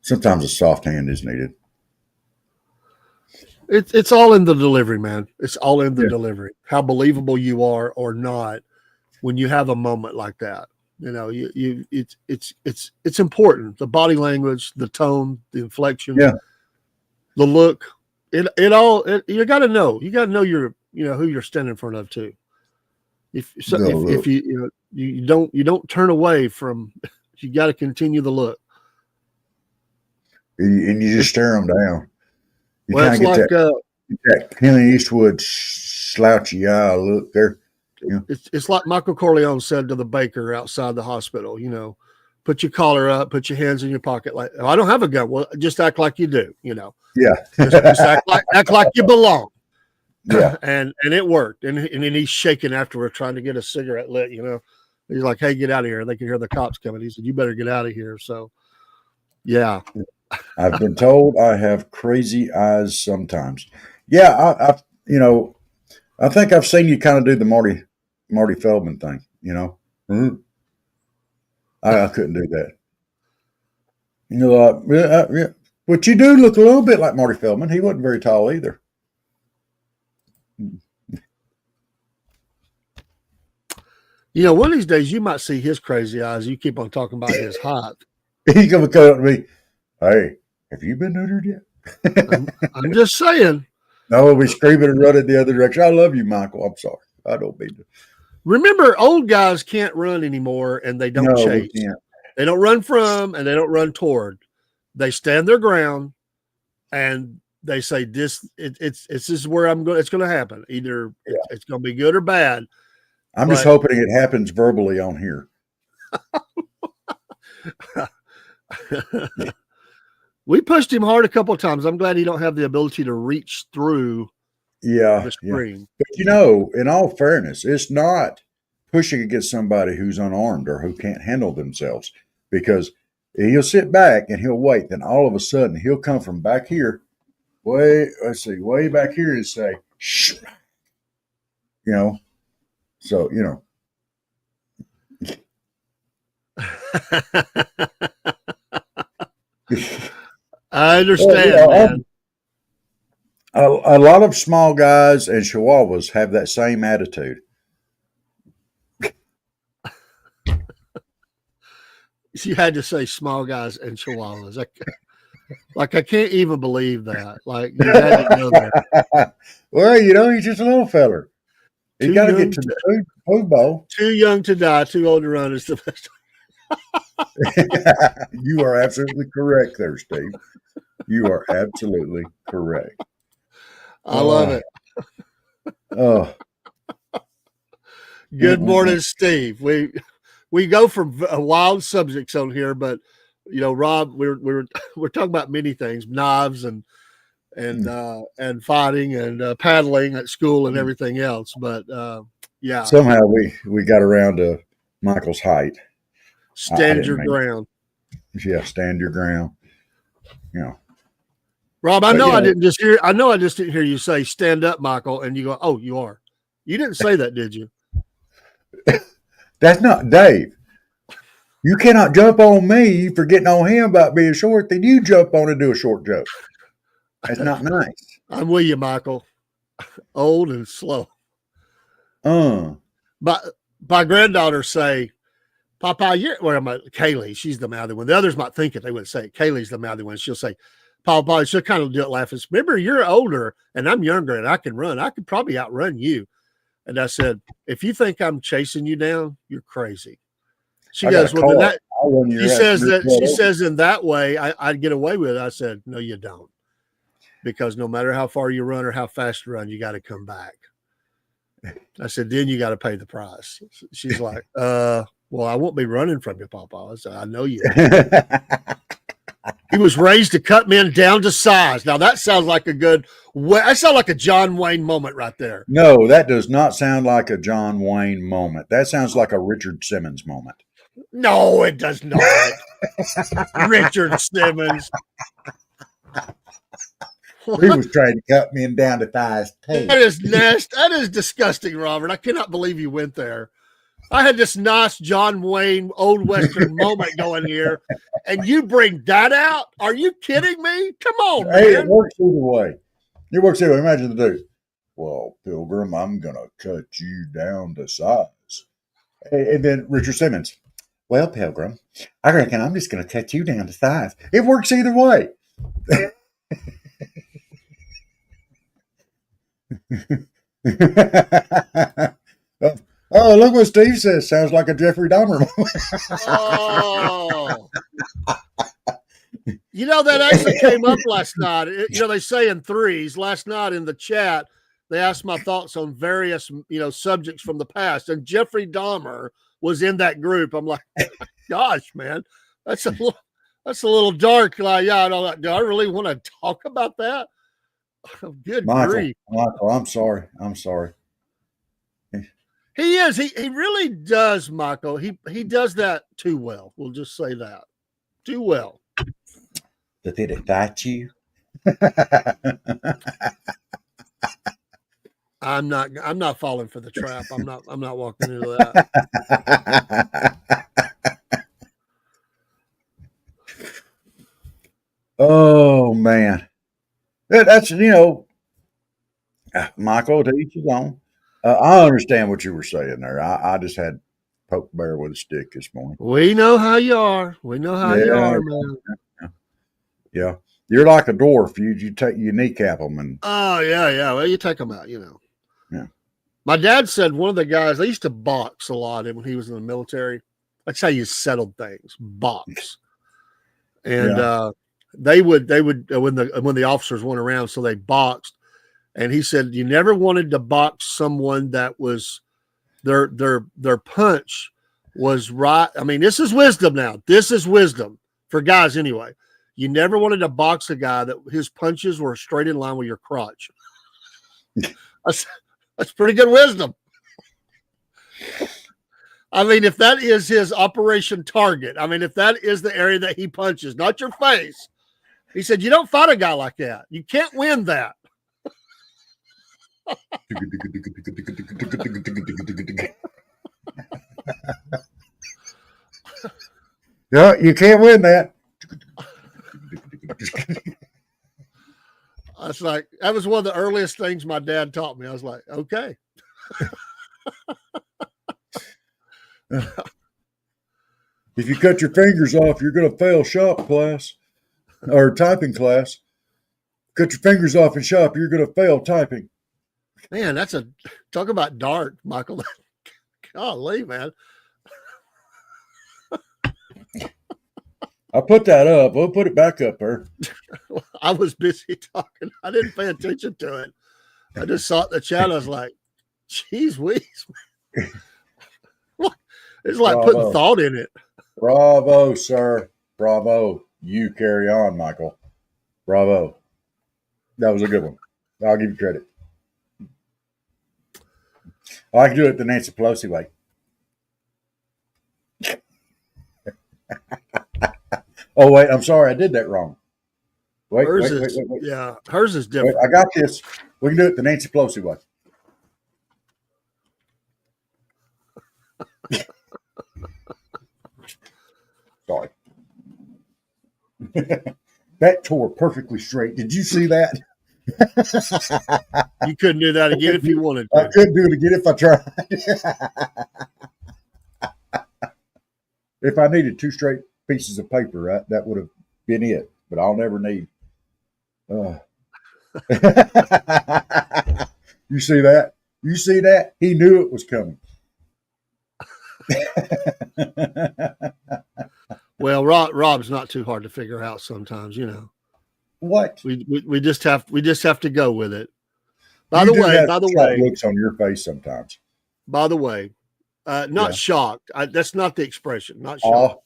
Sometimes a soft hand is needed. It's all in the delivery, man. It's all in the Yeah. delivery. How believable you are or not when you have a moment like that. You know, it's important. The body language, the tone, the inflection, Yeah. the look. It all. You got to know. You got to know who you're standing in front of too. If you don't turn away from. You got to continue the look. And you just stare them down. You Well, it's kind of like get that Clint Eastwood slouchy eye look there. Yeah. It's like Michael Corleone said to the baker outside the hospital. You know, put your collar up, put your hands in your pocket. Like, oh, I don't have a gun. Well, just act like you do. You know, Yeah. just act like you belong. Yeah. And it worked. And then he's shaking afterward, trying to get a cigarette lit. You know, he's like, "Hey, get out of here!" And they can hear the cops coming. He said, "You better get out of here." So, yeah. I've been told I have crazy eyes sometimes. Yeah, I think I've seen you kind of do the Marty Feldman thing. You know, I couldn't do that. You know, yeah. But you do look a little bit like Marty Feldman. He wasn't very tall either. You know, one of these days you might see his crazy eyes. You keep on talking about his height. He's gonna come up to me. "Hey, have you been neutered yet?" I'm just saying. No, we'll be screaming and running the other direction. I love you, Michael. I'm sorry. I don't mean to. Remember, old guys can't run anymore, and they don't chase. We can't. They don't run from, and they don't run toward. They stand their ground, and they say, "This is where I'm going. It's going to happen. Either it's going to be good or bad." I'm just hoping it happens verbally on here. We pushed him hard a couple of times. I'm glad he don't have the ability to reach through the screen. But in all fairness, it's not pushing against somebody who's unarmed or who can't handle themselves, because he'll sit back and he'll wait. Then all of a sudden he'll come from back here, way back here and say, "Shh," So, I understand, man. A lot of small guys and Chihuahuas have that same attitude. You had to say small guys and Chihuahuas. I can't even believe that. Like, you had to know that. Well, he's just a little feller. He got to get to the food bowl. Too young to die, too old to run is the best. You are absolutely correct there, Steve. You are absolutely correct. I love it. Good morning, Steve. We go from wild subjects on here, but Rob, we're talking about many things: knives and fighting and paddling at school and everything else. But yeah, somehow we got around to Michael's height. Stand your ground. Yeah, stand your ground. Rob, I just didn't hear you say "stand up, Michael," and you go, "Oh, you are." You didn't say that, did you? That's not Dave. You cannot jump on me for getting on him about being short. Then you jump on and do a short joke. That's not nice. I'm with you, Michael. Old and slow. But my granddaughter say, "Papa, Kaylee, she's the mouthy one. The others might think it. They wouldn't say it. Kaylee's the mouthy one. She'll say, Papa, she'll kind of do it laughing. Remember, you're older and I'm younger and I can run. I could probably outrun you." And I said, "If you think I'm chasing you down, you're crazy." She goes, "Well, then run your She ass says near that that she over. says in that way I'd get away with it. I said, no, you don't. Because no matter how far you run or how fast you run, you got to come back. I said, then you got to pay the price. She's like, well, I won't be running from you, Papa. I said, I know you won't. He was raised to cut men down to size. Now that sounds like a good way. That sounds like a John Wayne moment right there. No, that does not sound like a John Wayne moment. That sounds like a Richard Simmons moment. No, it does not. Richard Simmons. He was trying to cut men down to thighs too. That is nasty. That is disgusting, Robert. I cannot believe you went there. I had this nice John Wayne old Western moment going here, and you bring that out? Are you kidding me? Come on, man. Hey, it works either way. It works either way. Imagine the dude. Well, Pilgrim, I'm going to cut you down to size. And then Richard Simmons. Well, Pilgrim, I reckon I'm just going to cut you down to size. It works either way. Oh, look what Steve says. Sounds like a Jeffrey Dahmer moment. Oh. You know, that actually came up last night. They say in threes. Last night in the chat, they asked my thoughts on various, subjects from the past. And Jeffrey Dahmer was in that group. I'm like, gosh, man, that's a little dark. Like, yeah, do I really want to talk about that? Good grief. Michael, I'm sorry. He is. He really does, Michael. He does that too well. We'll just say that. Too well. Did it excite you? I'm not falling for the trap. I'm not walking into that. Oh man. That's Michael, to each his own. I understand what you were saying there. I just had poke bear with a stick this morning. We know how you are. We know how you are, man. Yeah, you're like a dwarf. You kneecap them and. Oh yeah. Well, you take them out. Yeah. My dad said one of the guys. They used to box a lot when he was in the military. That's how you settled things. Box. And they would when the officers went around, so they boxed. And he said you never wanted to box someone that was their punch was right. I mean, this is wisdom now. This is wisdom for guys anyway. You never wanted to box a guy that his punches were straight in line with your crotch. That's pretty good wisdom. I mean, if that is his operation target, I mean, if that is the area that he punches, not your face, he said, you don't fight a guy like that. You can't win that. Yeah, you can't win that. I was like, that was one of the earliest things my dad taught me. I was like, okay. If you cut your fingers off, you're going to fail shop class or typing class. Cut your fingers off in shop, you're going to fail typing. Man, talk about dark, Michael. Golly, man. I put that up. We'll put it back up there. I was busy talking. I didn't pay attention to it. I just saw it in the chat. I was like, geez whiz. It's like putting thought in it. Bravo, sir. Bravo. You carry on, Michael. Bravo. That was a good one. I'll give you credit. I can do it the Nancy Pelosi way. Oh, wait. I'm sorry. I did that wrong. Wait. Yeah, hers is different. Wait, I got this. We can do it the Nancy Pelosi way. Sorry. That tore perfectly straight. Did you see that? You couldn't do that again if you wanted to. I couldn't do it again if I tried. If I needed 2 straight pieces of paper, right, that would have been it. But I'll never need. You see that? You see that? He knew it was coming. Well, Rob's not too hard to figure out sometimes, you know. What? We just have to go with it. You do have shocked looks on your face sometimes. By the way, not shocked. That's not the expression. Not shocked.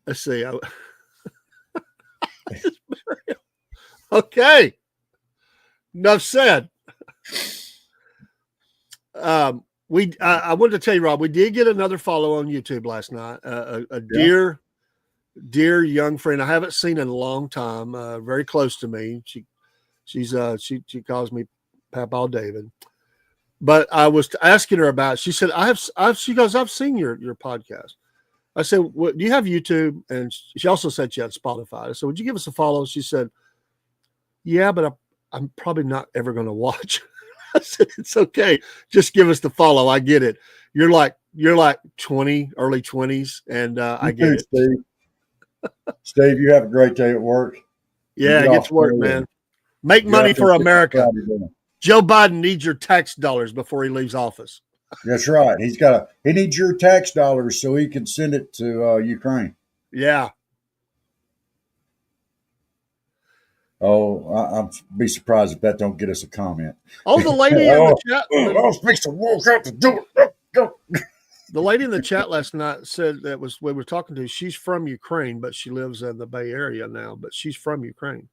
Let's see. Okay. Enough said. I wanted to tell you, Rob, we did get another follow on YouTube last night. A dear young friend I haven't seen in a long time. Very close to me. She calls me Papa David. But I was asking her about. She said, She goes, I've seen your podcast. I said, do you have YouTube? And she also said she had Spotify. I said, would you give us a follow? She said, yeah, but I'm probably not ever going to watch. I said, it's okay. Just give us the follow. I get it. You're like 20, early 20s, and I get it. Steve, you have a great day at work. Yeah, get to work, man. Make money for America. Joe Biden needs your tax dollars before he leaves office. That's right. He needs your tax dollars so he can send it to Ukraine. Yeah. Oh, I'll be surprised if that don't get us a comment. Oh, the lady in the chat. I'll fix the walk out the door. Go. The lady in the chat last night said we were talking to. She's from Ukraine, but she lives in the Bay Area now. But she's from Ukraine.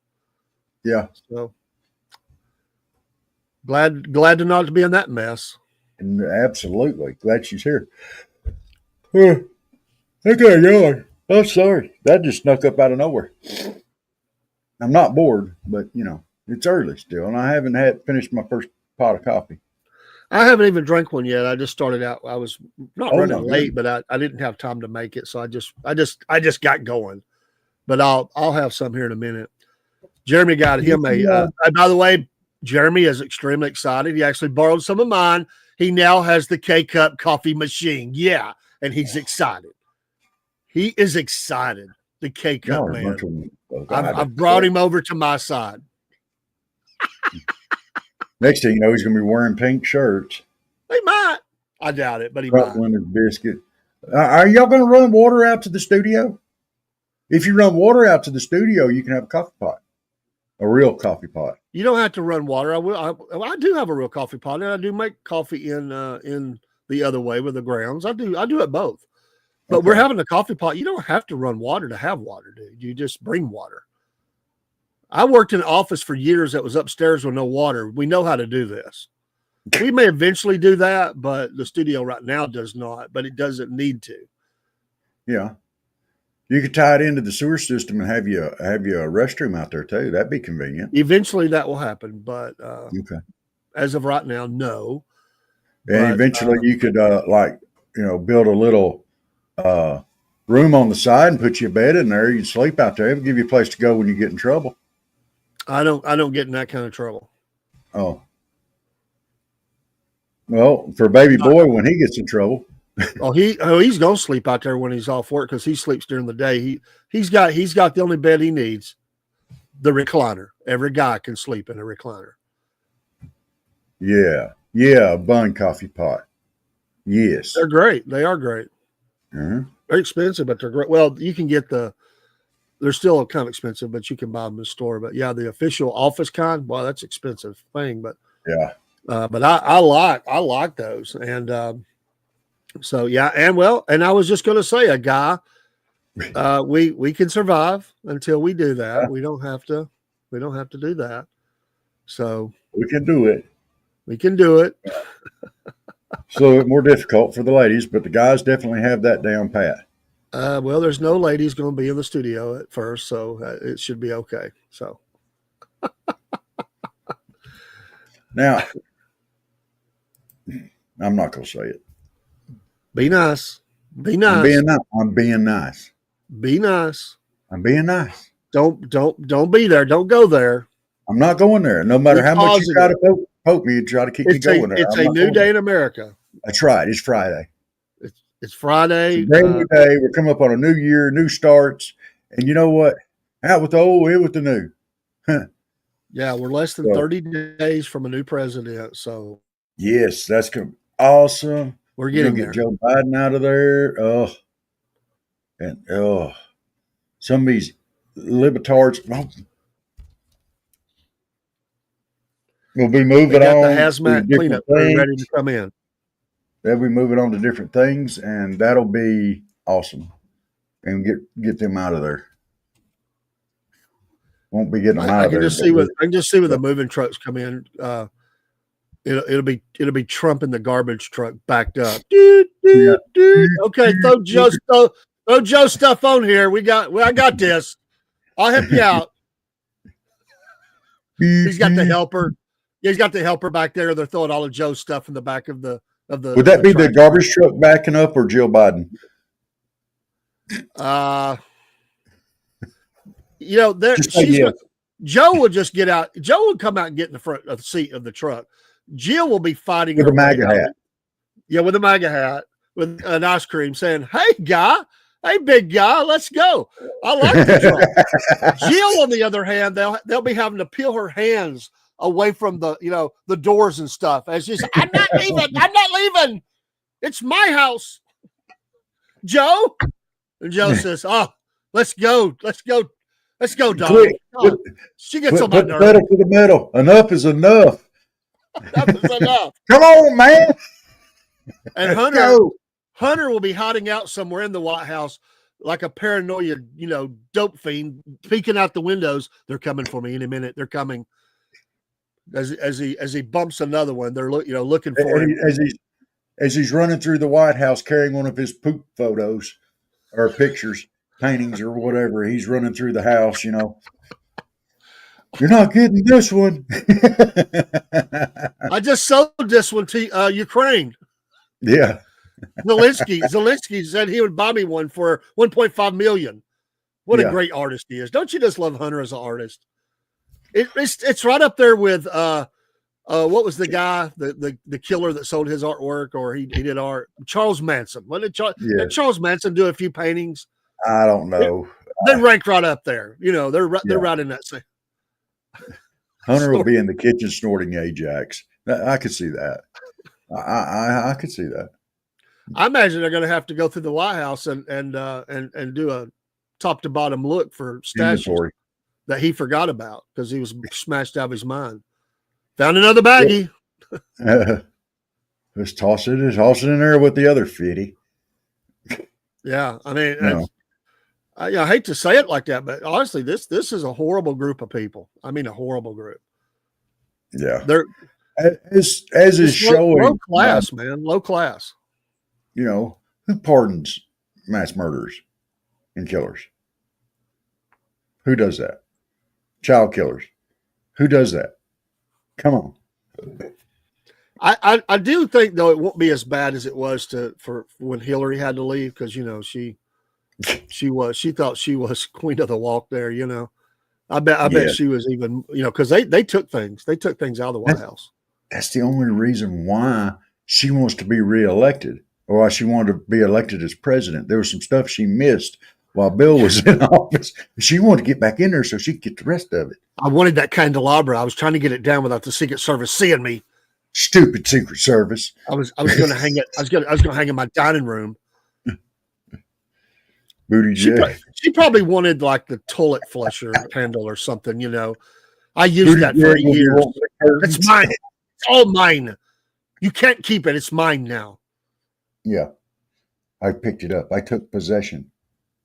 Yeah. So glad to not be in that mess. Absolutely. Glad she's here. Okay, God. I'm sorry. That just snuck up out of nowhere. I'm not bored, but it's early still, and I haven't finished my first pot of coffee. I haven't even drank one yet. I just started out. I was not running late, but I didn't have time to make it, so I just got going. But I'll have some here in a minute. Jeremy got him by the way, Jeremy is extremely excited. He actually borrowed some of mine. He now has the K-Cup coffee machine. Yeah, and he's excited. He is excited. The K-Cup man. I've brought him over to my side. Next thing you know, he's going to be wearing pink shirts. He might. I doubt it, but he might. Leonard biscuit. Are y'all going to run water out to the studio? If you run water out to the studio, you can have a coffee pot, a real coffee pot. You don't have to run water. I do have a real coffee pot, and I do make coffee in the other way with the grounds. I do it both. But we're having a coffee pot. You don't have to run water to have water, dude. You just bring water. I worked in an office for years that was upstairs with no water. We know how to do this. We may eventually do that, but the studio right now does not, but it doesn't need to. Yeah. You could tie it into the sewer system and have you a restroom out there too. That'd be convenient. Eventually that will happen, but as of right now, no. And eventually you could build a little room on the side and put your bed in there. You'd sleep out there. It would give you a place to go when you get in trouble. I don't get in that kind of trouble. Oh. Well, for baby boy, when he gets in trouble. He's gonna sleep out there when he's off work because he sleeps during the day. He's got the only bed he needs, the recliner. Every guy can sleep in a recliner. Yeah. Yeah, a bun coffee pot. Yes. They're great. They are great. Mm-hmm. They're expensive, but they're great. Well, you can get they're still kind of expensive, but you can buy them in the store. But yeah, the official office kind, well, that's expensive thing. But yeah, but I like those, and so yeah, and I was just going to say, a guy, we can survive until we do that. Yeah. We don't have to do that. So we can do it. We can do it. It's a little bit more difficult for the ladies, but the guys definitely have that down pat. Well, there's no ladies going to be in the studio at first, so it should be okay. So now, I'm not going to say it. Be nice. Be nice. I'm being nice. Be nice. I'm being nice. Don't be there. Don't go there. I'm not going there. No matter how much you try to poke me and try to keep me going there. It's a new day in America. That's right. It's Friday. It's Friday. It's a brand new day. We're coming up on a new year, new starts. And you know what? Out with the old, in with the new. Yeah, we're less than 30 days from a new president. So yes, that's awesome. We're You're getting gonna there. get Joe Biden out of there. And some of these libertards will be They moving got the on to hazmat different cleanup crew things. ready to come in. They'll be moving on to different things, and that'll be awesome. And get them out of there. Won't be getting them out I of can there. just see when the moving trucks come in. It'll be Trump in the garbage truck backed up. Okay, throw Joe stuff on here. I got this. I'll help you out. He's got the helper. He's got the helper back there. They're throwing all of Joe's stuff in the back of the Would that be the garbage truck backing up or Jill Biden? Joe will just get out. Joe will come out and get in the front of the seat of the truck. Jill will be fighting with a MAGA hat. Yeah, with a MAGA hat, with an ice cream, saying, hey, big guy, let's go. I like the truck. Jill, on the other hand, they'll be having to peel her hands away from the doors and stuff as she's, I'm not leaving. It's my house. Joe? And Joe says, let's go, Donald. She gets on my nerves. Put the pedal to the metal. Enough is enough. Enough is enough. Come on, man. And Hunter will be hiding out somewhere in the White House like a paranoia, dope fiend, peeking out the windows. They're coming for me in a minute. They're coming. As he bumps another one, they're looking for him. As he's running through the White House carrying one of his poop photos or pictures, paintings or whatever. He's running through the house, You're not getting this one. I just sold this one to Ukraine. Yeah. Zelensky said he would buy me one for $1.5 million. What a great artist he is. Don't you just love Hunter as an artist? It's right up there with what was the guy, the killer that sold his artwork, or he did art? Charles Manson. Did Charles Manson do a few paintings? I don't know. They rank right up there. They're right in that same. Hunter will be in the kitchen snorting Ajax. I could see that. I could see that. I imagine they're going to have to go through the White House and do a top to bottom look for stashes that he forgot about because he was smashed out of his mind. Found another baggie. Just toss it in there with the other 50. Yeah, I mean, I hate to say it like that, but honestly, this is a horrible group of people. I mean, a horrible group. Yeah, they're as is showing low class, man, low class. Who pardons mass murderers and killers? Who does that? Child killers. Who does that? Come on. I do think though it won't be as bad as it was for when Hillary had to leave because she thought she was queen of the walk there. I bet she was even because they took things out of the White House. That's the only reason why she wants to be reelected or why she wanted to be elected as president. There was some stuff she missed while Bill was in office. She wanted to get back in there so she could get the rest of it. I wanted that candelabra. I was trying to get it down without the Secret Service seeing me. Stupid Secret Service. I was going to hang it. I was going to hang it in my dining room. Booty she probably wanted like the toilet flusher handle or something. I used that for years. It's mine. It's all mine. You can't keep it. It's mine now. Yeah, I picked it up. I took possession.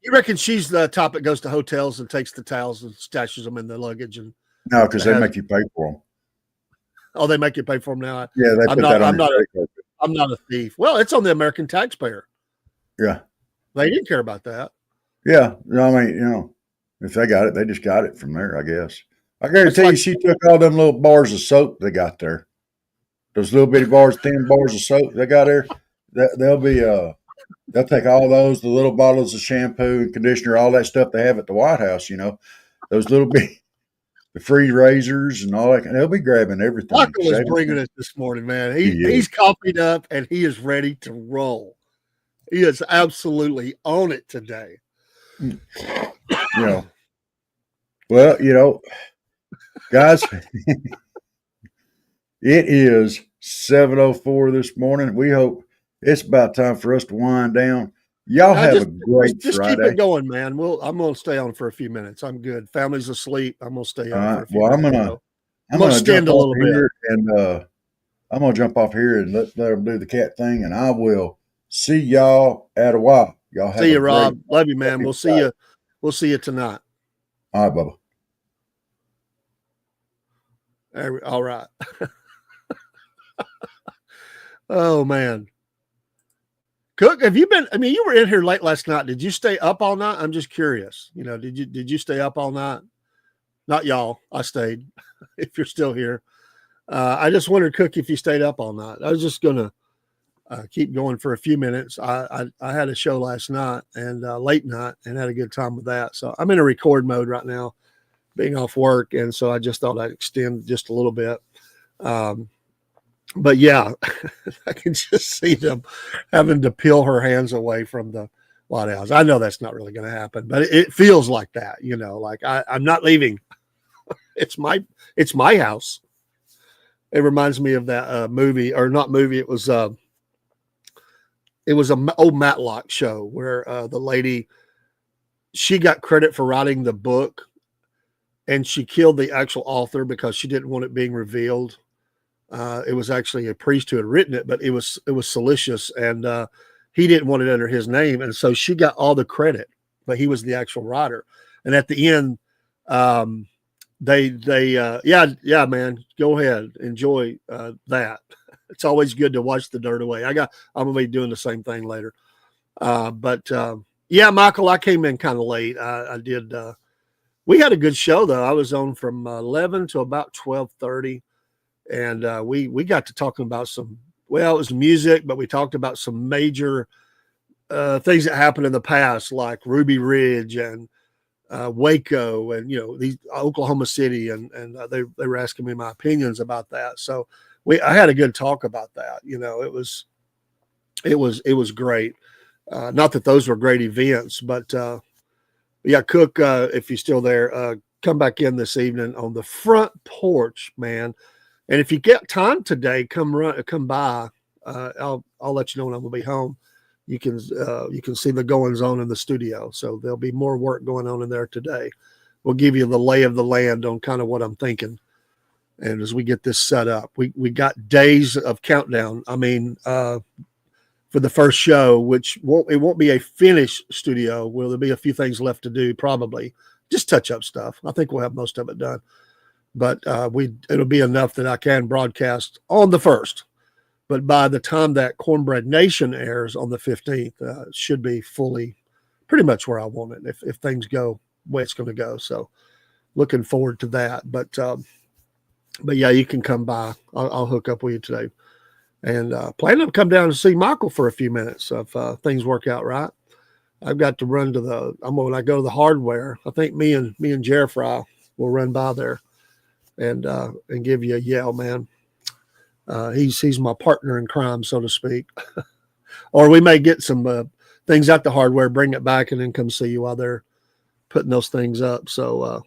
You reckon she's the type that goes to hotels and takes the towels and stashes them in the luggage? And no, because they make you pay for them. Oh, they make you pay for them now. Yeah, they put that on your credit card. I'm not a thief. Well, it's on the American taxpayer. Yeah, they didn't care about that. Yeah, I mean, if they got it, they just got it from there. I guess. I guarantee you, she took all them little bars of soap they got there. Those little bitty bars, thin bars of soap they got there. They'll take all those, the little bottles of shampoo and conditioner, all that stuff they have at the White House, those little the free razors and all that. They'll be grabbing everything. Michael is bringing it this morning, man. He's coffeed up and he is ready to roll. He is absolutely on it today. Well, guys, it is 7:04 this morning. We hope it's about time for us to wind down. Y'all No, have a great just keep it Friday. going, man. I'm gonna stay on for a few minutes. I'm good. Family's asleep. I'm gonna stay All on right. for a few Well, minutes. So I'm I'm gonna gonna jump extend a off little bit. here and I'm gonna jump off here and let them do the cat thing, and I will see y'all at a while. Y'all have See a you, great Rob. Love you, man. happy We'll see Friday. you. We'll see you tonight. All right, Bubba. All right. Oh man. Cook, have you been? I mean, you were in here late last night. Did you stay up all night? I'm just curious. Did you stay up all night? Not y'all. I stayed. If you're still here, I just wondered, Cook, if you stayed up all night. I was just gonna keep going for a few minutes. I had a show last night and late night and had a good time with that. So I'm in a record mode right now, being off work, and so I just thought I'd extend just a little bit. But yeah, I can just see them having to peel her hands away from the White House. I know that's not really going to happen, but it feels like that, like I'm not leaving. It's my house. It reminds me of that movie, or not movie. It was a old Matlock show where the lady, she got credit for writing the book, and she killed the actual author because she didn't want it being revealed. It was actually a priest who had written it, but it was salacious, and he didn't want it under his name, and so she got all the credit, but he was the actual writer. And at the end, yeah, man, go ahead, enjoy that. It's always good to watch the dirt away. I'm gonna be doing the same thing later. But yeah, Michael, I came in kind of late. I did. We had a good show though. I was on from 11 to about 12:30. And we got to talking about it was music, but we talked about some major things that happened in the past, like Ruby Ridge and Waco, and these Oklahoma City, and they were asking me my opinions about that. So I had a good talk about that. It was great. Not that those were great events, but yeah, Cook, if you're still there, come back in this evening on the front porch, man. And if you get time today, come by. I'll let you know when I'm gonna be home. You can see the goings on in the studio. So there'll be more work going on in there today. We'll give you the lay of the land on kind of what I'm thinking. And as we get this set up, we got days of countdown. I mean, for the first show, which won't be a finished studio. Well, there'll be a few things left to do, probably just touch up stuff. I think we'll have most of it done. But it'll be enough that I can broadcast on the 1st. But by the time that Cornbread Nation airs on the 15th, it should be fully pretty much where I want it if things go the way it's going to go. So looking forward to that. But yeah, you can come by. I'll hook up with you today. And planning to come down and see Michael for a few minutes if things work out right. I've got to run to when I go to the hardware. I think me and Jerry will run by there and give you a yell, man. He's my partner in crime, so to speak. Or we may get some things at the hardware, bring it back, and then come see you while they're putting those things up. So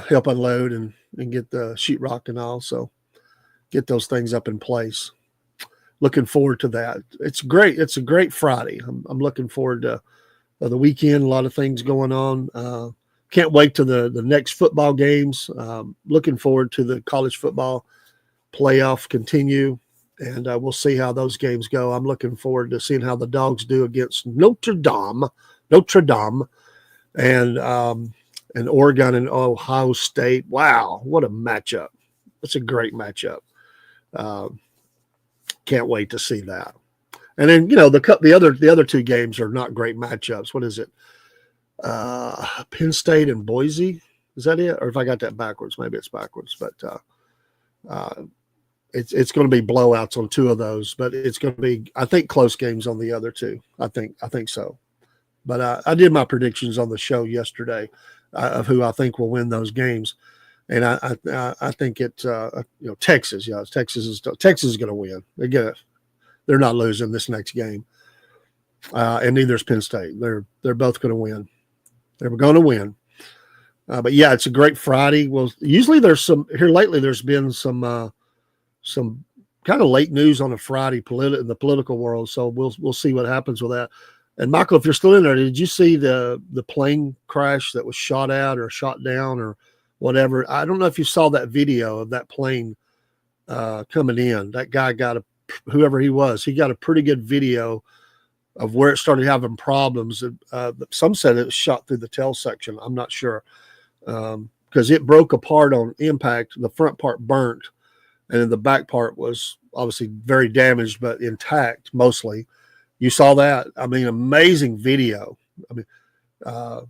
help unload and get the sheetrock and all. So get those things up in place. Looking forward to that. It's great. It's a great Friday. I'm looking forward to the weekend. A lot of things going on. Can't wait to the next football games. Looking forward to the college football playoff continue, and we'll see how those games go. I'm looking forward to seeing how the Dogs do against Notre Dame, and Oregon and Ohio State. Wow, what a matchup! That's a great matchup. Can't wait to see that. And then the other two games are not great matchups. What is it? Penn State and Boise. Is that it? Or if I got that backwards, maybe it's backwards. But it's going to be blowouts on two of those. But it's going to be, I think, close games on the other two. I think so. But I did my predictions on the show yesterday of who I think will win those games, and I think Texas. Yeah, Texas is going to win. They're not losing this next game, and neither is Penn State. They're both going to win. They were going to win. But yeah, it's a great Friday. Well, usually there's some here lately. There's been some kind of late news on a Friday in the political world. So we'll see what happens with that. And Michael, if you're still in there, did you see the plane crash that was shot at or shot down or whatever? I don't know if you saw that video of that plane coming in. That guy whoever he was, he got a pretty good video of where it started having problems. Some said it was shot through the tail section. I'm not sure because it broke apart on impact. The front part burnt, and then the back part was obviously very damaged, but intact mostly. You saw that? I mean, amazing video. I mean,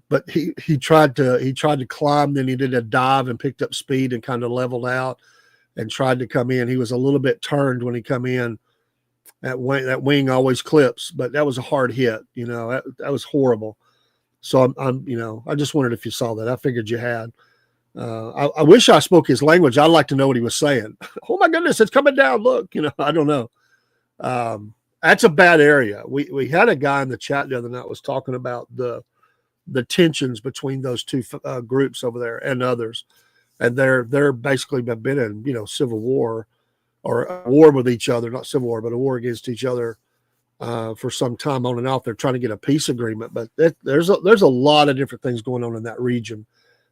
but he tried to climb, then he did a dive and picked up speed and kind of leveled out and tried to come in. He was a little bit turned when he come in. That wing always clips, but that was a hard hit. That was horrible. So I just wondered if you saw that. I figured you had. I wish I spoke his language. I'd like to know what he was saying. Oh my goodness, it's coming down. Look, I don't know. That's a bad area. We had a guy in the chat the other night was talking about the tensions between those two groups over there and others, and they're basically been in civil war or a war with each other, not civil war, but a war against each other for some time on and off. They're trying to get a peace agreement, but there's a lot of different things going on in that region.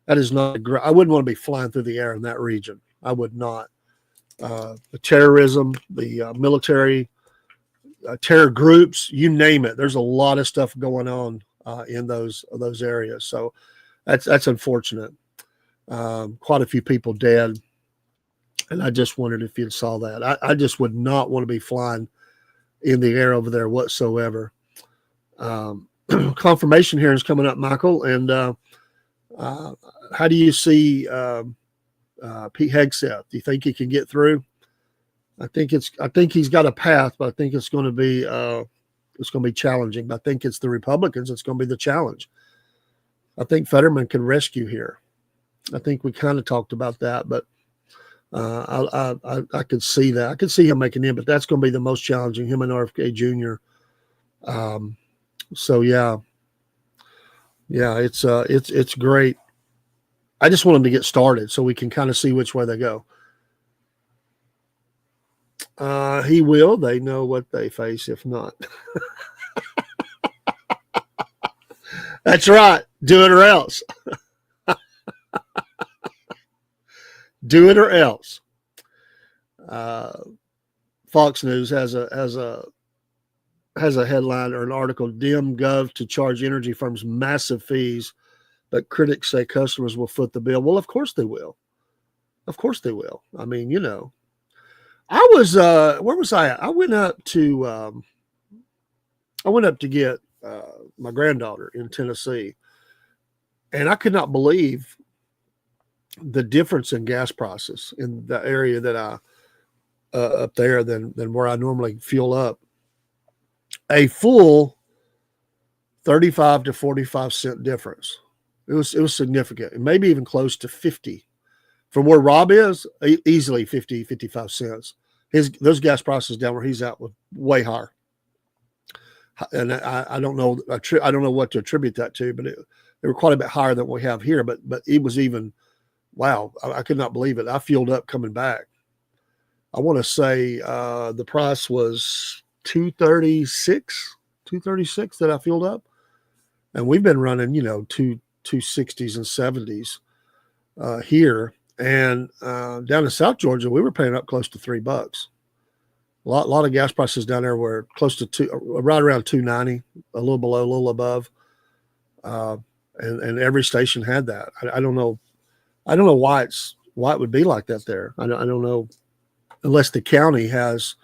That is not I wouldn't want to be flying through the air in that region. I would not. The terrorism, the military, terror groups, you name it. There's a lot of stuff going on in those areas. So that's unfortunate. Quite a few people dead. And I just wondered if you saw that. I just would not want to be flying in the air over there whatsoever. Confirmation hearings coming up, Michael. And how do you see Pete Hegseth? Do you think he can get through? I think he's got a path, but I think it's going to be challenging. But I think it's the Republicans that's going to be the challenge. I think Fetterman can rescue here. I think we kind of talked about that, but I could see that. I could see him making it, but that's going to be the most challenging, him and RFK Jr. So yeah, it's great. I just want them to get started so we can kind of see which way they go. He will. They know what they face if not. That's right. Do it or else. Do it or else. Fox News has a headline or an article: Dim Gov to charge energy firms massive fees, but critics say customers will foot the bill. Well, of course they will. Of course they will. I mean, I was where was I at? I went up to get my granddaughter in Tennessee, and I could not believe the difference in gas prices in the area that I up there than where I normally fuel up. A full 35 to 45 cent difference. It was significant, maybe even close to 50. From where Rob is, easily 50, 55 cents. Those gas prices down where he's at were way higher. And I don't know. I don't know what to attribute that to, but they were quite a bit higher than what we have here. But it was even, wow, I could not believe it. I fueled up coming back. I want to say the price was $2.36 that I fueled up, and we've been running 260s and 70s here. And down in South Georgia, we were paying up close to $3. A lot of gas prices down there were close to right around $2.90, a little below, a little above. And every station had that. I don't know why it would be like that there. I don't know, unless the county has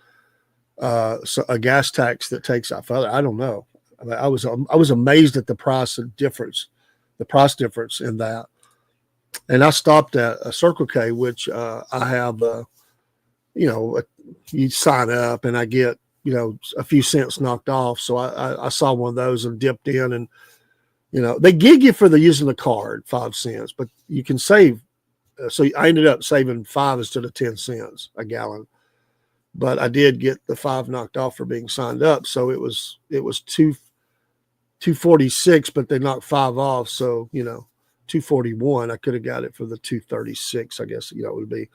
a gas tax that takes out further. I don't know. I was amazed at the price difference in that. And I stopped at a Circle K, which I have, you sign up and I get, a few cents knocked off. So I saw one of those and dipped in, and, they gig you for using the card, 5 cents, but you can save. So I ended up saving 5 instead of 10 cents a gallon, but I did get the 5 knocked off for being signed up. So it was $2.46, but they knocked 5 off. So, $2.41. I could have got it for the $2.36, I guess, it would be.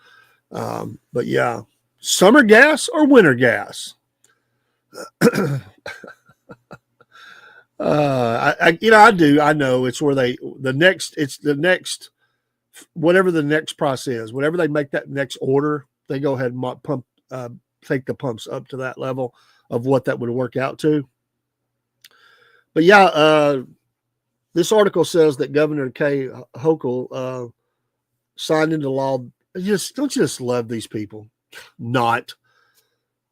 But yeah, Summer gas or winter gas? I know it's where it's the next, whatever the next price is, whatever they make that next order, they go ahead and take the pumps up to that level of what that would work out to. But yeah, this article says that Governor Kay Hochul signed into law. Don't you just love these people? Not.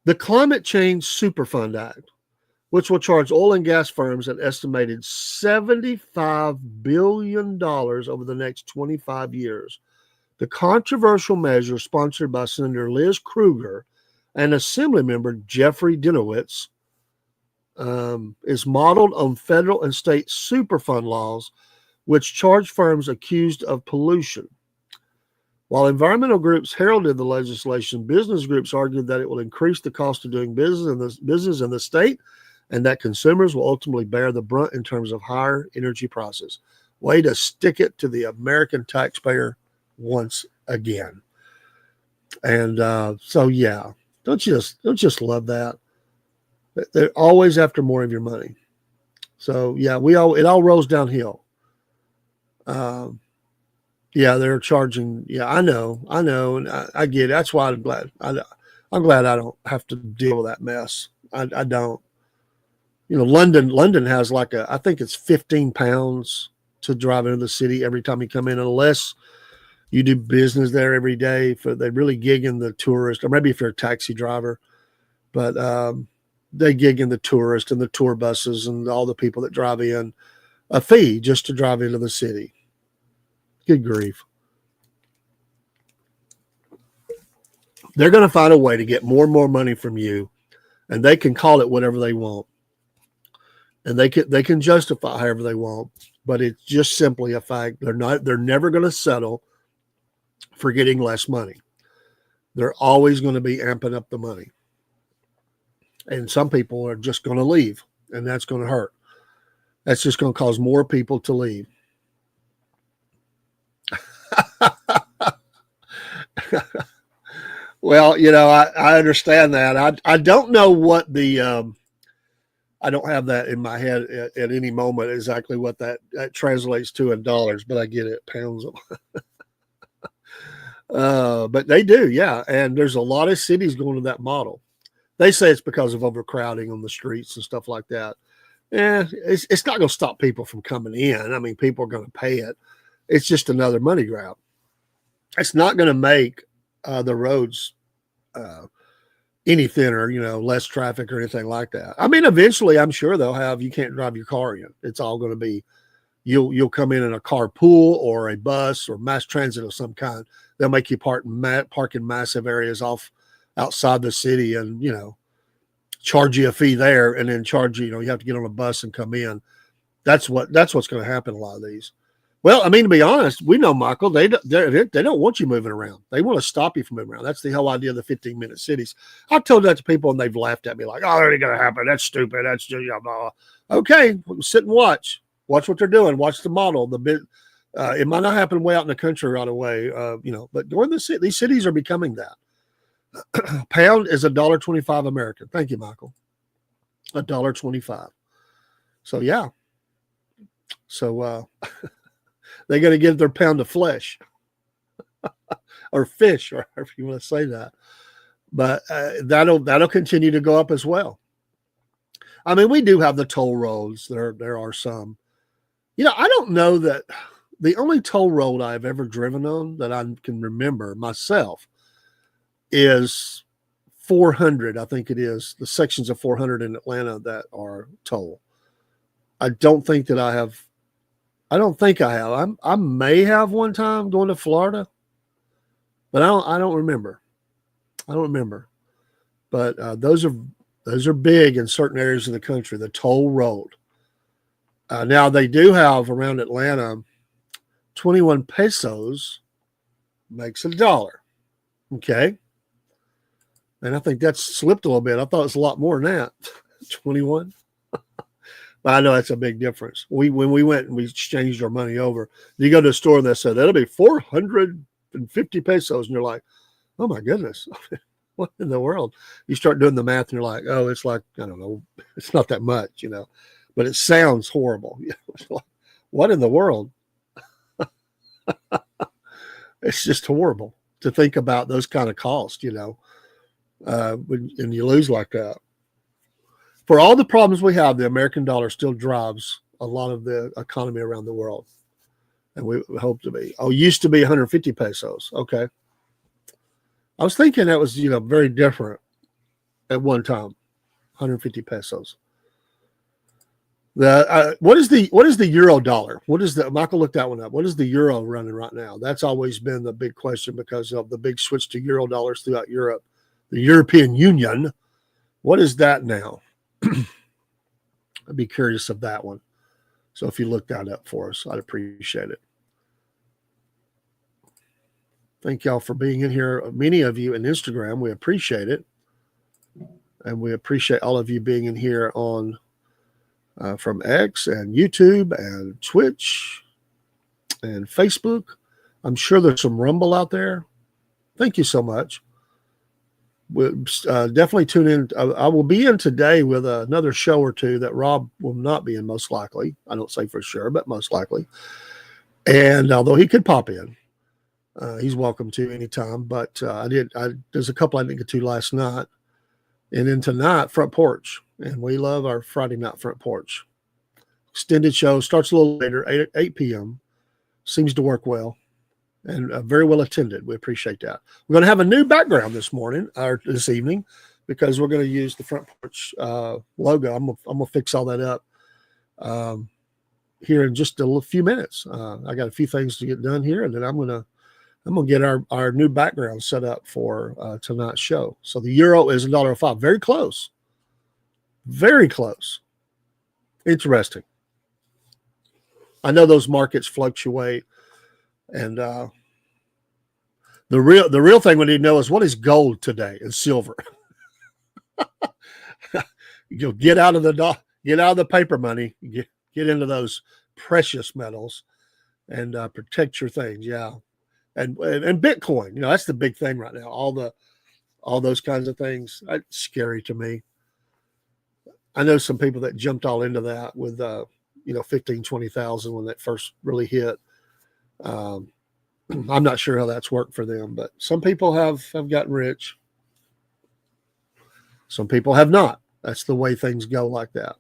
The Climate Change Superfund Act, which will charge oil and gas firms an estimated $75 billion over the next 25 years. The controversial measure, sponsored by Senator Liz Krueger and Assembly member Jeffrey Dinowitz, is modeled on federal and state Superfund laws, which charge firms accused of pollution. While environmental groups heralded the legislation, business groups argued that it will increase the cost of doing business in the state, and that consumers will ultimately bear the brunt in terms of higher energy prices. Way to stick it to the American taxpayer once again. And so, yeah, don't you just love that? They're always after more of your money. So, yeah, it all rolls downhill. Yeah, they're charging. Yeah, I know, and I get it. That's why I'm glad. I'm glad I don't have to deal with that mess. I don't. You know, London has I think it's 15 pounds to drive into the city every time you come in, unless you do business there every day. They really gig in the tourist, or maybe if you're a taxi driver, but they gig in the tourist and the tour buses and all the people that drive in a fee just to drive into the city. Good grief. They're going to find a way to get more and more money from you, and they can call it whatever they want. And they can justify however they want, but it's just simply a fact. They're never going to settle for getting less money. They're always going to be amping up the money. And some people are just going to leave, and that's going to hurt. That's just going to cause more people to leave. Well, I understand that. I don't know what I don't have that in my head at any moment exactly what that translates to in dollars, but I get it, pounds. But they do, yeah. And there's a lot of cities going to that model. They say it's because of overcrowding on the streets and stuff like that. It's not going to stop people from coming in. I mean, people are going to pay it. It's just another money grab. It's not going to make the roads any thinner, less traffic or anything like that. I mean, eventually, I'm sure they'll have, you can't drive your car in. It's all going to be, you'll come in a carpool or a bus or mass transit of some kind. They'll make you park in massive areas outside the city and, charge you a fee there and then charge you, you have to get on a bus and come in. That's what's going to happen a lot of these. Well, I mean, to be honest, we know, Michael, they don't want you moving around. They want to stop you from moving around. That's the whole idea of the 15-minute cities. I've told that to people, and they've laughed at me like, oh, that ain't going to happen. That's stupid. That's just, blah. Okay, sit and watch. Watch what they're doing. Watch the model. It might not happen way out in the country right away, but during these cities are becoming that. Pound is $1.25 American. Thank you, Michael. $1.25. So, yeah. So, they got to give their pound of flesh or fish, or however you want to say that. But that'll continue to go up as well. I mean, we do have the toll roads. There are some. I don't know that the only toll road I've ever driven on that I can remember myself is 400. I think it is the sections of 400 in Atlanta that are toll. I don't think I have. I may have one time going to Florida, but I don't remember. But those are big in certain areas of the country. The toll road. Now they do have around Atlanta, 21 pesos makes $1. Okay, and I think that's slipped a little bit. I thought it was a lot more than that. 21. But I know that's a big difference. When we went and we exchanged our money over, you go to the store and they said, that'll be 450 pesos. And you're like, oh my goodness. What in the world? You start doing the math and you're like, oh, it's like, I don't know, it's not that much, but it sounds horrible. What in the world? It's just horrible to think about those kind of costs, and you lose like that. For all the problems we have, the American dollar still drives a lot of the economy around the world. And we hope to be. Oh, used to be 150 pesos. Okay. I was thinking that was, very different at one time. 150 pesos. What is the euro dollar? Michael looked that one up. What is the euro running right now? That's always been the big question because of the big switch to euro dollars throughout Europe. The European Union. What is that now? I'd be curious of that one. So if you look that up for us, I'd appreciate it. Thank y'all for being in here. Many of you in Instagram, we appreciate it. And we appreciate all of you being in here on from X and YouTube and Twitch and Facebook. I'm sure there's some Rumble out there. Thank you so much. We'll definitely tune in. I will be in today with another show or two that Rob will not be in, most likely. I don't say for sure, but most likely. And although he could pop in, he's welcome to anytime. But there's a couple I didn't get to last night. And then tonight, Front Porch. And we love our Friday night Front Porch. Extended show, starts a little later, 8 p.m. Seems to work well. And very well attended. We appreciate that. We're going to have a new background this evening, because we're going to use the Front Porch logo. I'm going to fix all that up here in just a few minutes. I got a few things to get done here, and then I'm going to get our new background set up for tonight's show. So the euro is $1.05. Very close. Very close. Interesting. I know those markets fluctuate. And the real thing we need to know is, what is gold today and silver? Get out of the paper money, get into those precious metals, and protect your things. Yeah, and Bitcoin. That's the big thing right now. All those kinds of things. That's scary to me. I know some people that jumped all into that with 15,000, 20,000 when that first really hit. I'm not sure how that's worked for them, but some people have gotten rich. Some people have not. That's the way things go like that.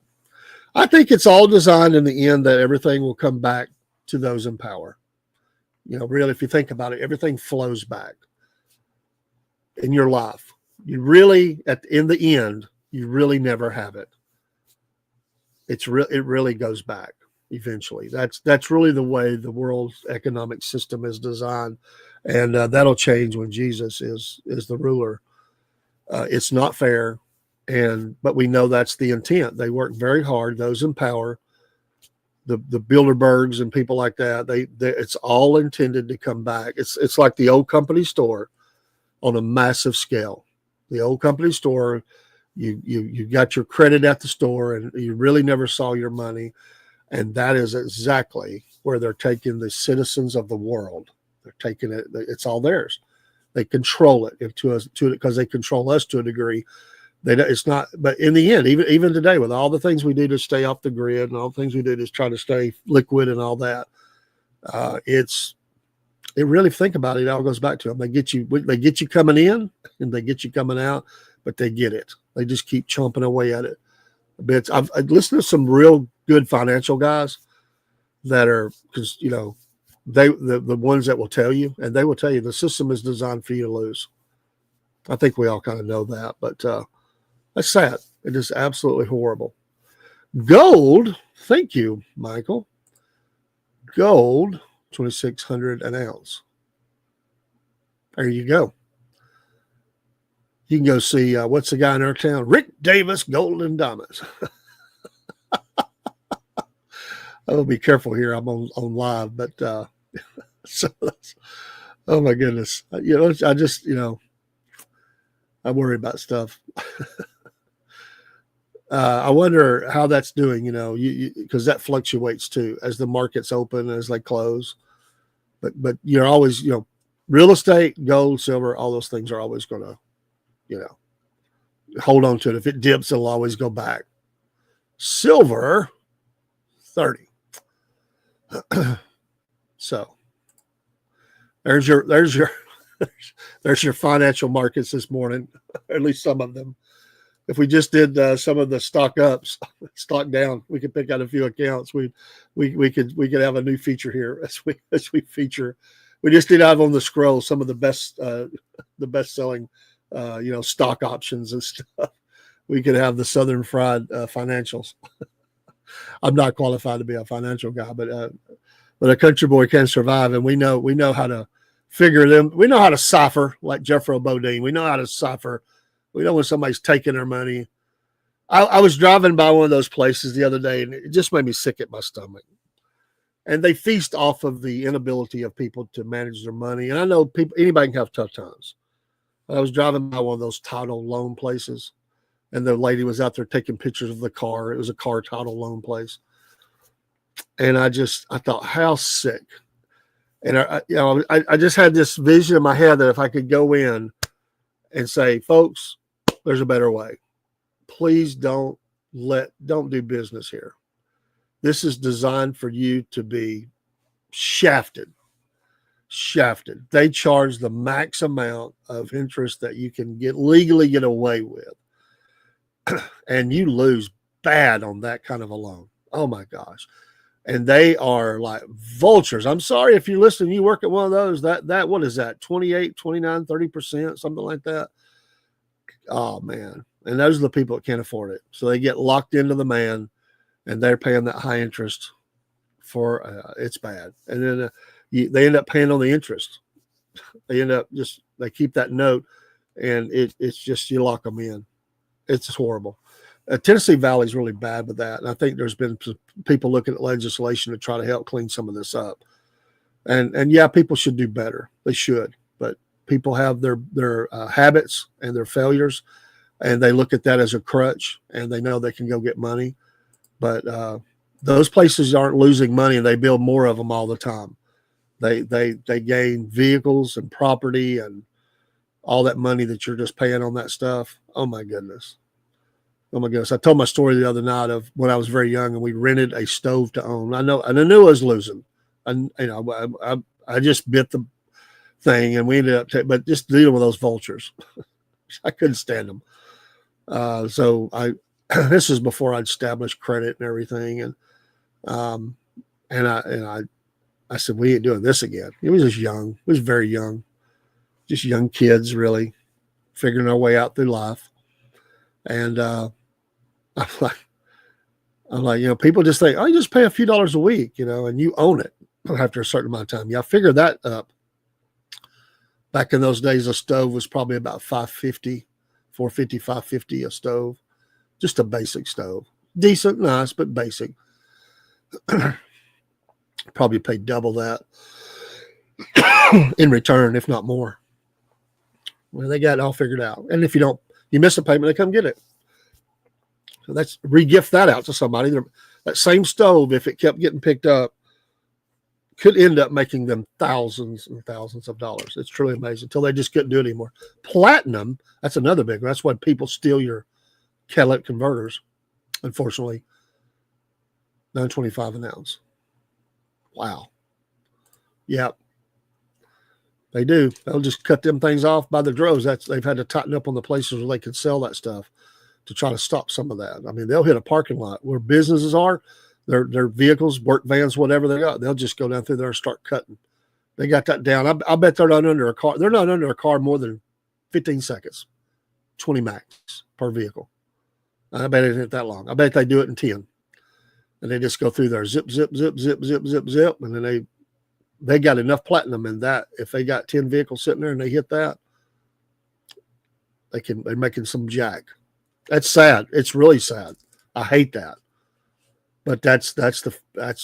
I think it's all designed in the end that everything will come back to those in power. Really, if you think about it, everything flows back in your life. You really, in the end, you really never have it. It really goes back. Eventually, that's really the way the world's economic system is designed, and that'll change when Jesus is the ruler. It's not fair, but we know that's the intent. They work very hard. Those in power, the Bilderbergs and people like that, it's all intended to come back. It's like the old company store on a massive scale. The old company store, you got your credit at the store, and you really never saw your money. And that is exactly where they're taking the citizens of the world. They're taking it. It's all theirs. They control it because they control us to a degree. It's not. But in the end, even today, with all the things we do to stay off the grid and all the things we do to try to stay liquid and all that, it really, think about it, it all goes back to them. They get you coming in and they get you coming out, but they get it. They just keep chomping away at it. But I've listened to some real good financial guys that are, because the ones that will tell you, and they will tell you the system is designed for you to lose. I think we all kind of know that, but that's sad. It is absolutely horrible. Gold, thank you, Michael. Gold, 2,600 an ounce. There you go. You can go see what's the guy in our town? Rick Davis, Gold and Diamonds. I'll be careful here. I'm on live, but so oh my goodness. I just, I worry about stuff. I wonder how that's doing, because that fluctuates too as the markets open, as they close. But you're always, real estate, gold, silver, all those things are always going to you know, hold on to it. If it dips, it'll always go back. Silver, 30. So there's your there's your financial markets this morning, at least some of them. If we just did some of the stock ups, stock down, we could pick out a few accounts. We could have a new feature here as we feature. We just did have on the scroll some of the best selling stock options and stuff. We could have the Southern Fried financials. I'm not qualified to be a financial guy, but a country boy can survive, and we know how to figure them. We know how to cipher, like Jeffro Bodine. We know how to cipher. We know when somebody's taking their money. I was driving by one of those places the other day, and it just made me sick at my stomach. And they feast off of the inability of people to manage their money. And I know anybody can have tough times. I was driving by one of those title loan places, and the lady was out there taking pictures of the car. It was a car title loan place. And I thought, how sick. And I just had this vision in my head that if I could go in and say, folks, there's a better way. Please don't do business here. This is designed for you to be shafted. They charge the max amount of interest that you can legally get away with. And you lose bad on that kind of a loan. Oh my gosh. And they are like vultures. I'm sorry if you're listening, you work at one of those, that what is that? 28, 29, 30%, something like that. Oh man. And those are the people that can't afford it. So they get locked into the man, and they're paying that high interest for it's bad. And then they end up paying on the interest. They keep that note, and it's just, you lock them in. It's horrible. Tennessee Valley is really bad with that. And I think there's been people looking at legislation to try to help clean some of this up. And yeah, people should do better. They should. But people have their habits and their failures, and they look at that as a crutch, and they know they can go get money. But those places aren't losing money, and they build more of them all the time. They gain vehicles and property and all that money that you're just paying on that stuff. Oh my goodness. I told my story the other night of when I was very young and we rented a stove to own. I knew I was losing. I just bit the thing, and we ended up but just dealing with those vultures. I couldn't stand them. So this is before I'd established credit and everything. And I said, we ain't doing this again. It was just young. It was very young. Just young kids, really, figuring our way out through life. And I'm like, people just think, oh, you just pay a few dollars a week, and you own it after a certain amount of time. Yeah, I figured that up. Back in those days, a stove was probably about $450 a stove. Just a basic stove. Decent, nice, but basic. Probably paid double that in return, if not more. Well, they got it all figured out. And if you miss a payment, they come get it. So that's re-gift that out to somebody. That same stove, if it kept getting picked up, could end up making them thousands and thousands of dollars. It's truly amazing until they just couldn't do it anymore. Platinum, that's another big one. That's why people steal your catalytic converters, unfortunately. $9.25 an ounce. Wow. Yep. They do. They'll just cut them things off by the droves. They've had to tighten up on the places where they can sell that stuff to try to stop some of that. I mean, they'll hit a parking lot where businesses are, their vehicles, work vans, whatever they got. They'll just go down through there and start cutting. They got that down. I bet they're not under a car. They're not under a car more than 15 seconds, 20 max per vehicle. I bet it ain't that long. I bet they do it in 10. And they just go through there, zip, zip, zip, zip, zip, zip, zip. And then they got enough platinum in that. If they got 10 vehicles sitting there and they hit that, they're making some jack. That's sad. It's really sad. I hate that. But that's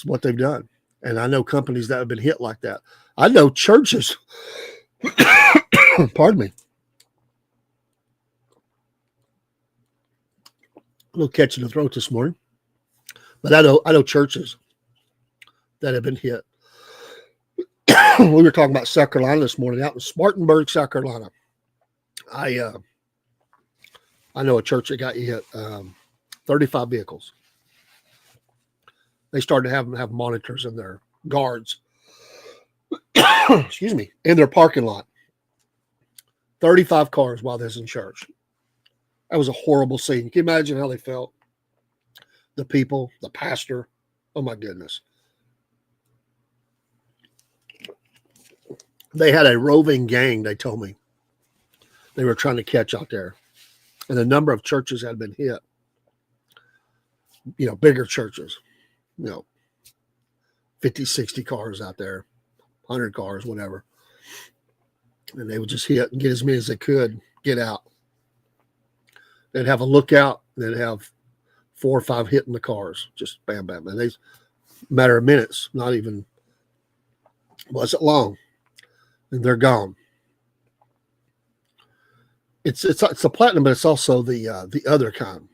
what they've done. And I know companies that have been hit like that. I know churches. Pardon me. A little catch in the throat this morning. But I know churches that have been hit. We were talking about South Carolina this morning, out in Spartanburg, South Carolina. I I know a church that got hit, 35 vehicles. They started to have monitors in their guards, excuse me, in their parking lot. 35 cars while they was in church. That was a horrible scene. Can you imagine how they felt? The people, the pastor. Oh my goodness. They had a roving gang, they told me. They were trying to catch out there. And the number of churches had been hit. Bigger churches. 50, 60 cars out there, 100 cars, whatever. And they would just hit and get as many as they could, get out. They'd have a lookout. They'd have 4 or 5 hitting the cars, just bam, bam. And they, matter of minutes, not even, wasn't long. And they're gone. It's a platinum, but it's also the other kind.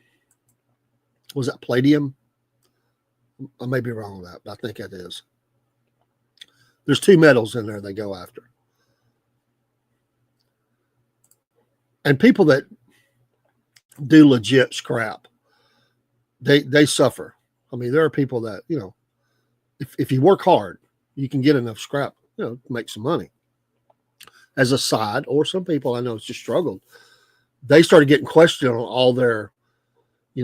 Was that palladium? I may be wrong on that, but I think it is. There's 2 metals in there they go after. And people that do legit scrap, they suffer. I mean, there are people that, if you work hard, you can get enough scrap, to make some money as a side. Or some people I know just struggled. They started getting questioned on all their,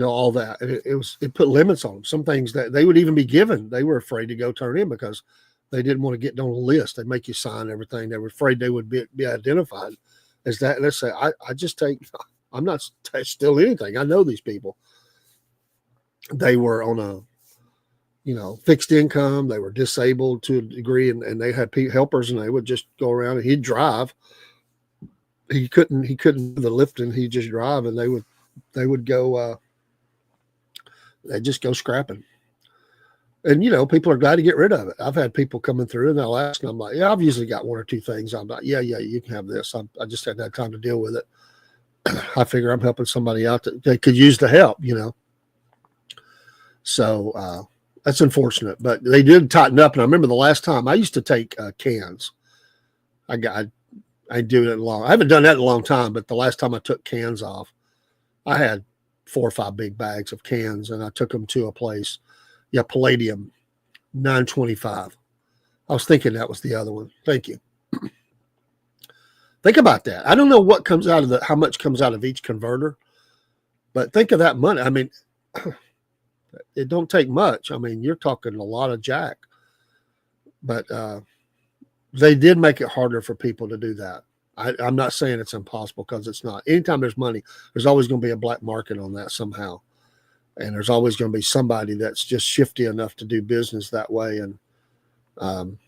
all that. It put limits on them. Some things that they would even be given, they were afraid to go turn in because they didn't want to get on a list. They make you sign everything. They were afraid they would be identified as that. And they say, I just I'm not stealing anything. I know these people. They were on a, fixed income. They were disabled to a degree, and they had helpers, and they would just go around, and he'd drive. He couldn't do the lifting. He'd just drive, and they would go, they'd just go scrapping. And, people are glad to get rid of it. I've had people coming through, and they'll ask, and I'm like, yeah, I've usually got 1 or 2 things. I'm like, yeah, you can have this. I just hadn't had time to deal with it. I figure I'm helping somebody out that they could use the help, So that's unfortunate. But they did tighten up. And I remember the last time I used to take cans. I do it long. I haven't done that in a long time, but the last time I took cans off, I had 4 or 5 big bags of cans, and I took them to a place. Yeah, palladium, $9.25. I was thinking that was the other one. Thank you. Think about that. I don't know what comes out of how much comes out of each converter, but think of that money. I mean, it don't take much. I mean, you're talking a lot of jack, but they did make it harder for people to do that. I'm not saying it's impossible, because it's not. Anytime there's money, there's always going to be a black market on that somehow. And there's always going to be somebody that's just shifty enough to do business that way. And,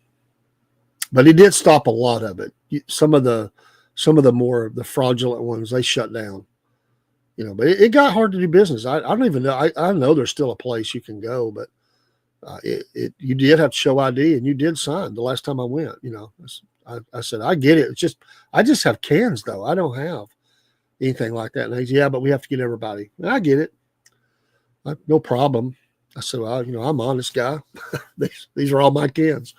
but it did stop a lot of it. Some of the the fraudulent ones, they shut down, but it got hard to do business. I don't even know. I know there's still a place you can go, but you did have to show ID, and you did sign the last time I went. I said, I get it. It's just, I just have cans though. I don't have anything like that. And they said, yeah, but we have to get everybody. And I get it. No problem. I said, well, I'm an honest guy. These are all my cans.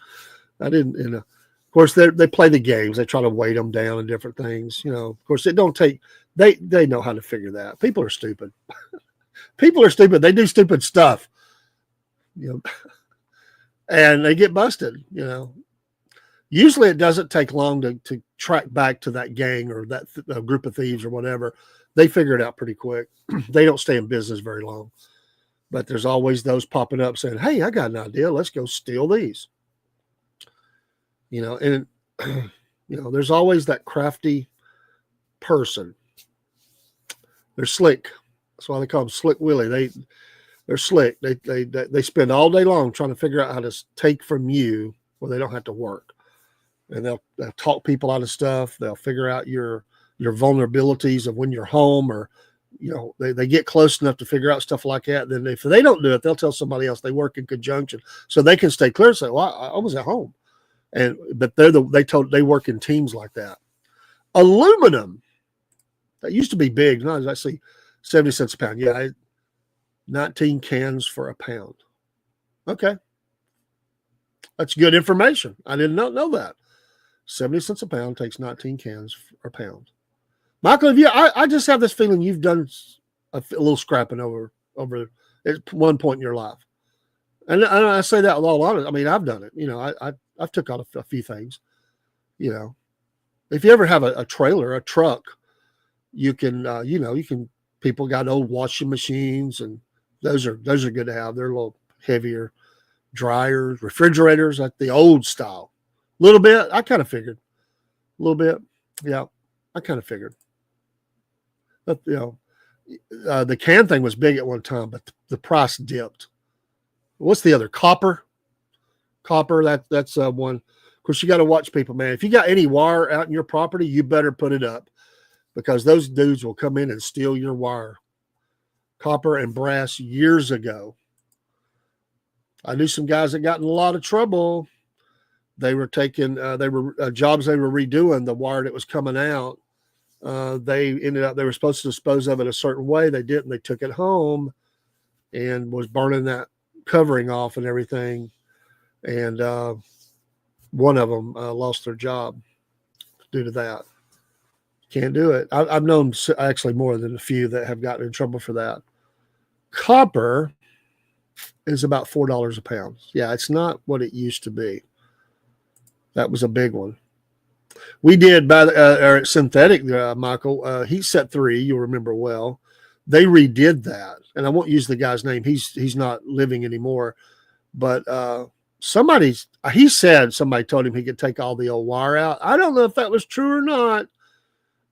I didn't, of course, they play the games. They try to weight them down and different things. Of course, it don't take, they know how to figure that. People are stupid. People are stupid. They do stupid stuff, and they get busted, Usually it doesn't take long to track back to that gang or that group of thieves or whatever. They figure it out pretty quick. They don't stay in business very long. But there's always those popping up saying, hey, I got an idea. Let's go steal these. And, there's always that crafty person. They're slick. That's why they call them Slick Willie. They're slick. They spend all day long trying to figure out how to take from you where they don't have to work. And they'll talk people out of stuff. They'll figure out your vulnerabilities of when you're home, or, they get close enough to figure out stuff like that. Then if they don't do it, they'll tell somebody else. They work in conjunction so they can stay clear and say, well, I was at home. But they work in teams like that. Aluminum, that used to be big. Now I see 70 cents a pound. Yeah, 19 cans for a pound. Okay. That's good information. I didn't know that. 70 cents a pound takes 19 cans a pound. Michael, I just have this feeling you've done a little scrapping over at one point in your life. And I say that with all honesty. I mean, I've done it. You know, I've took out a few things. You know, if you ever have a trailer, a truck, you can, people got old washing machines, and those are good to have. They're a little heavier. Dryers, refrigerators, like the old style. A little bit, I kind of figured. A little bit, yeah, I kind of figured. But the can thing was big at one time, but the price dipped. What's the other? Copper. That's one. Of course, you got to watch people, man. If you got any wire out in your property, you better put it up, because those dudes will come in and steal your wire. Copper and brass years ago. I knew some guys that got in a lot of trouble. They were taking, jobs they were redoing, the wire that was coming out. They were supposed to dispose of it a certain way. They didn't. They took it home and was burning that covering off and everything. And one of them lost their job due to that. Can't do it. I've known actually more than a few that have gotten in trouble for that. Copper is about $4 a pound. Yeah, it's not what it used to be. That was a big one. We did by synthetic, Michael. Heat Set 3, you'll remember well. They redid that, and I won't use the guy's name. He's not living anymore. But somebody told him he could take all the old wire out. I don't know if that was true or not,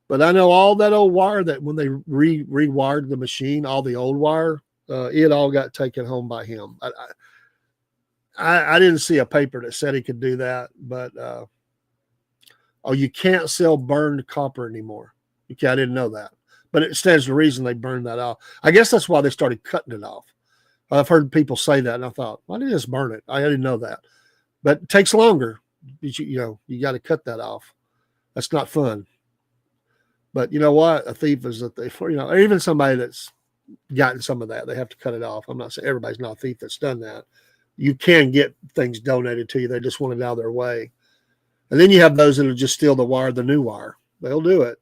but I know all that old wire that when they rewired the machine, all the old wire, it all got taken home by him. I didn't see a paper that said he could do that, but you can't sell burned copper anymore. Okay, I didn't know that, but it stands to reason they burned that off. I guess that's why they started cutting it off. I've heard people say that, and I thought, why didn't they just burn it? I didn't know that, but it takes longer. You got to cut that off. That's not fun. But you know what? A thief is a thief. Or even somebody that's gotten some of that, they have to cut it off. I'm not saying everybody's not a thief that's done that. You can get things donated to you. They just want it out of their way. And then you have those that'll just steal the wire, the new wire. They'll do it.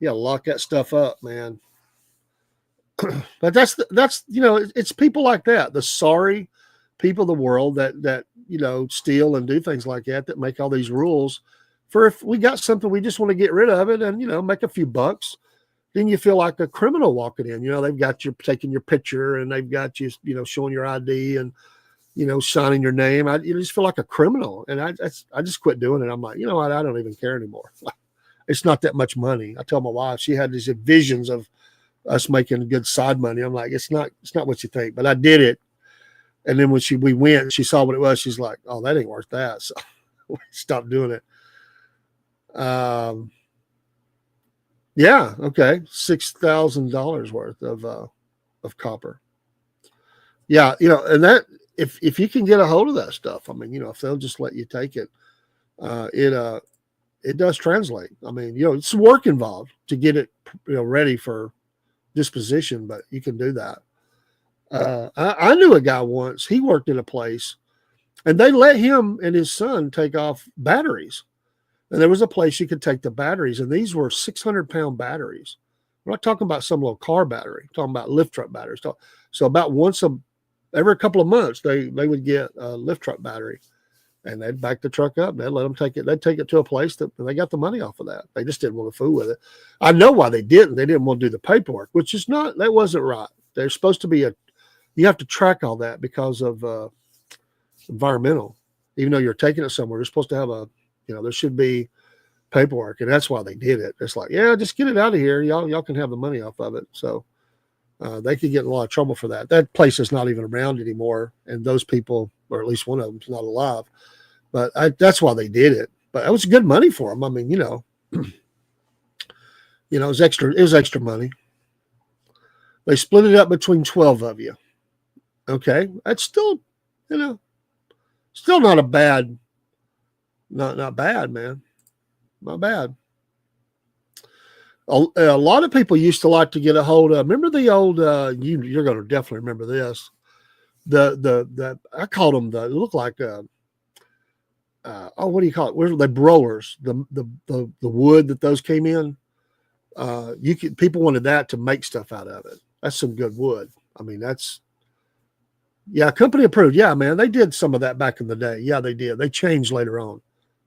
Yeah, lock that stuff up, man. But that's it's people like that, the sorry people of the world that steal and do things like that make all these rules for if we got something we just want to get rid of it and make a few bucks. Then you feel like a criminal walking in. They've got you taking your picture and they've got you, showing your ID and, signing your name. You just feel like a criminal. And I just quit doing it. I'm like, you know what? I don't even care anymore. It's not that much money. I tell my wife, she had these visions of us making good side money. I'm like, it's not what you think, but I did it. And then when we went, she saw what it was. She's like, oh, that ain't worth that. So we stopped doing it. Yeah. Okay. $6,000 worth of copper. Yeah. And that, if you can get a hold of that stuff, I mean, if they'll just let you take it, it does translate. I mean, it's work involved to get it, ready for disposition, but you can do that. I knew a guy once, he worked in a place and they let him and his son take off batteries. And there was a place you could take the batteries, and these were 600-pound batteries. We're not talking about some little car battery. We're talking about lift truck batteries. So about every couple of months, they would get a lift truck battery, and they'd back the truck up. And they'd let them take it. They'd take it to a place that they got the money off of that. They just didn't want to fool with it. I know why they didn't. They didn't want to do the paperwork, that wasn't right. They're supposed to be you have to track all that because of environmental. Even though you're taking it somewhere, you're supposed to have there should be paperwork, and that's why they did it. It's like, yeah, just get it out of here. Y'all can have the money off of it. So they could get in a lot of trouble for that. That place is not even around anymore, and those people, or at least one of them, is not alive. But that's why they did it. But it was good money for them. I mean, it was extra. It was extra money. They split it up between 12 of you. Okay, that's still, still not a bad. Not bad, man. Not bad. A lot of people used to like to get a hold of. Remember the old? You're going to definitely remember this. The I called them it looked like what do you call it? Where the brolers? The wood that those came in. people wanted that to make stuff out of it. That's some good wood. I mean, company approved. Yeah, man, they did some of that back in the day. Yeah, they did. They changed later on.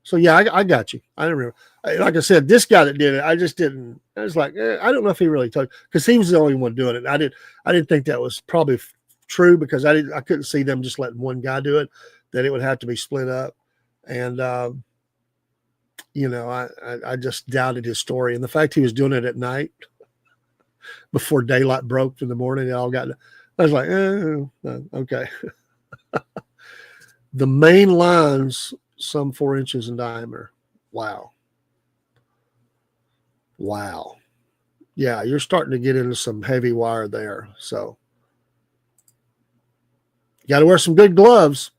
So yeah, I got you. I don't remember. Like I said, this guy that did it, I just didn't. I was like, I don't know if he really told, because he was the only one doing it. I didn't think that was probably true, because I couldn't see them just letting one guy do it. That it would have to be split up, and I just doubted his story, and the fact he was doing it at night before daylight broke in the morning. It all got. I was like, okay. The main lines, some 4 inches in diameter. Wow. Yeah, you're starting to get into some heavy wire there. So you got to wear some good gloves.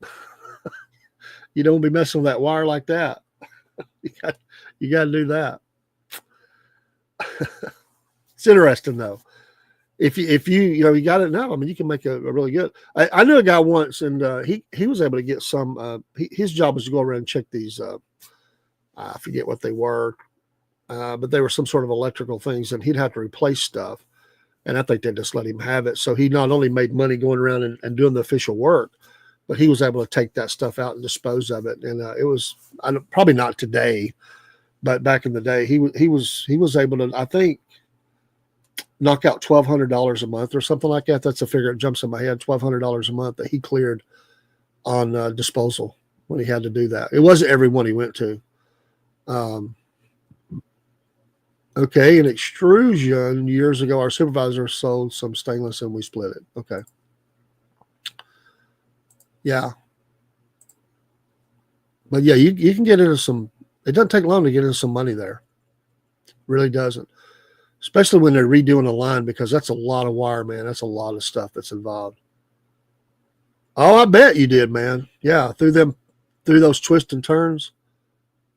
You don't be messing with that wire like that. You got to do that. It's interesting though. If you got it now, I mean, you can make a really good. I knew a guy once, and he was able to get some. His job was to go around and check these. I forget what they were, but they were some sort of electrical things, and he'd have to replace stuff. And I think they just let him have it. So he not only made money going around and doing the official work, but he was able to take that stuff out and dispose of it. And it was probably not today, but back in the day, he was able to, I think, knock out $1,200 a month or something like that. That's a figure that jumps in my head. $1,200 a month that he cleared on disposal when he had to do that. It wasn't everyone he went to. Okay, in extrusion, years ago, our supervisor sold some stainless and we split it. Okay. Yeah. But yeah, you can get into some, it doesn't take long to get into some money there. Really doesn't. Especially when they're redoing a line, because that's a lot of wire, man. That's a lot of stuff that's involved. Oh, I bet you did, man. Yeah, through those twists and turns.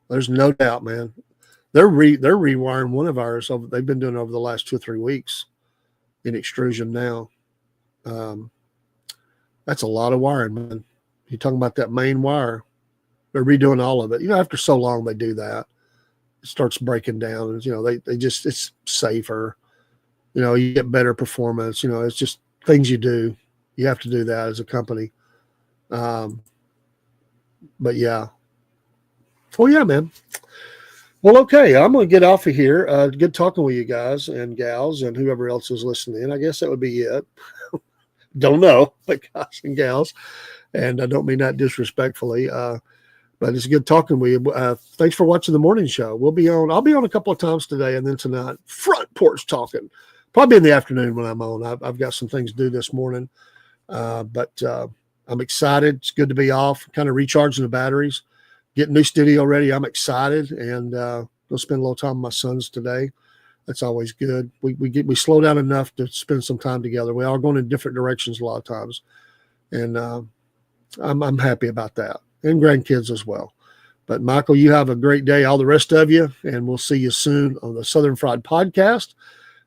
There's no doubt, man. They're rewiring one of ours. They've been doing it over the last 2 or 3 weeks in extrusion now. That's a lot of wiring, man. You're talking about that main wire. They're redoing all of it. After so long they do that. It starts breaking down, and they just, it's safer. You get better performance. It's just things you do. You have to do that as a company. But yeah. Oh yeah, man. Well, okay, I'm going to get off of here. Good talking with you guys and gals and whoever else is listening. I guess that would be it. Don't know, but guys and gals, and I don't mean that disrespectfully. But it's good talking with you. Thanks for watching the morning show. I'll be on a couple of times today, and then tonight, front porch talking. Probably in the afternoon when I'm on. I've got some things to do this morning, but I'm excited. It's good to be off, kind of recharging the batteries, getting new studio ready. I'm excited, and go spend a little time with my sons today. That's always good. We slow down enough to spend some time together. We are going in different directions a lot of times, and I'm happy about that. And grandkids as well. But Michael, you have a great day, all the rest of you, and we'll see you soon on the Southern Fried Podcast.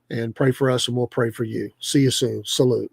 And pray for us, and we'll pray for you. See you soon. Salute.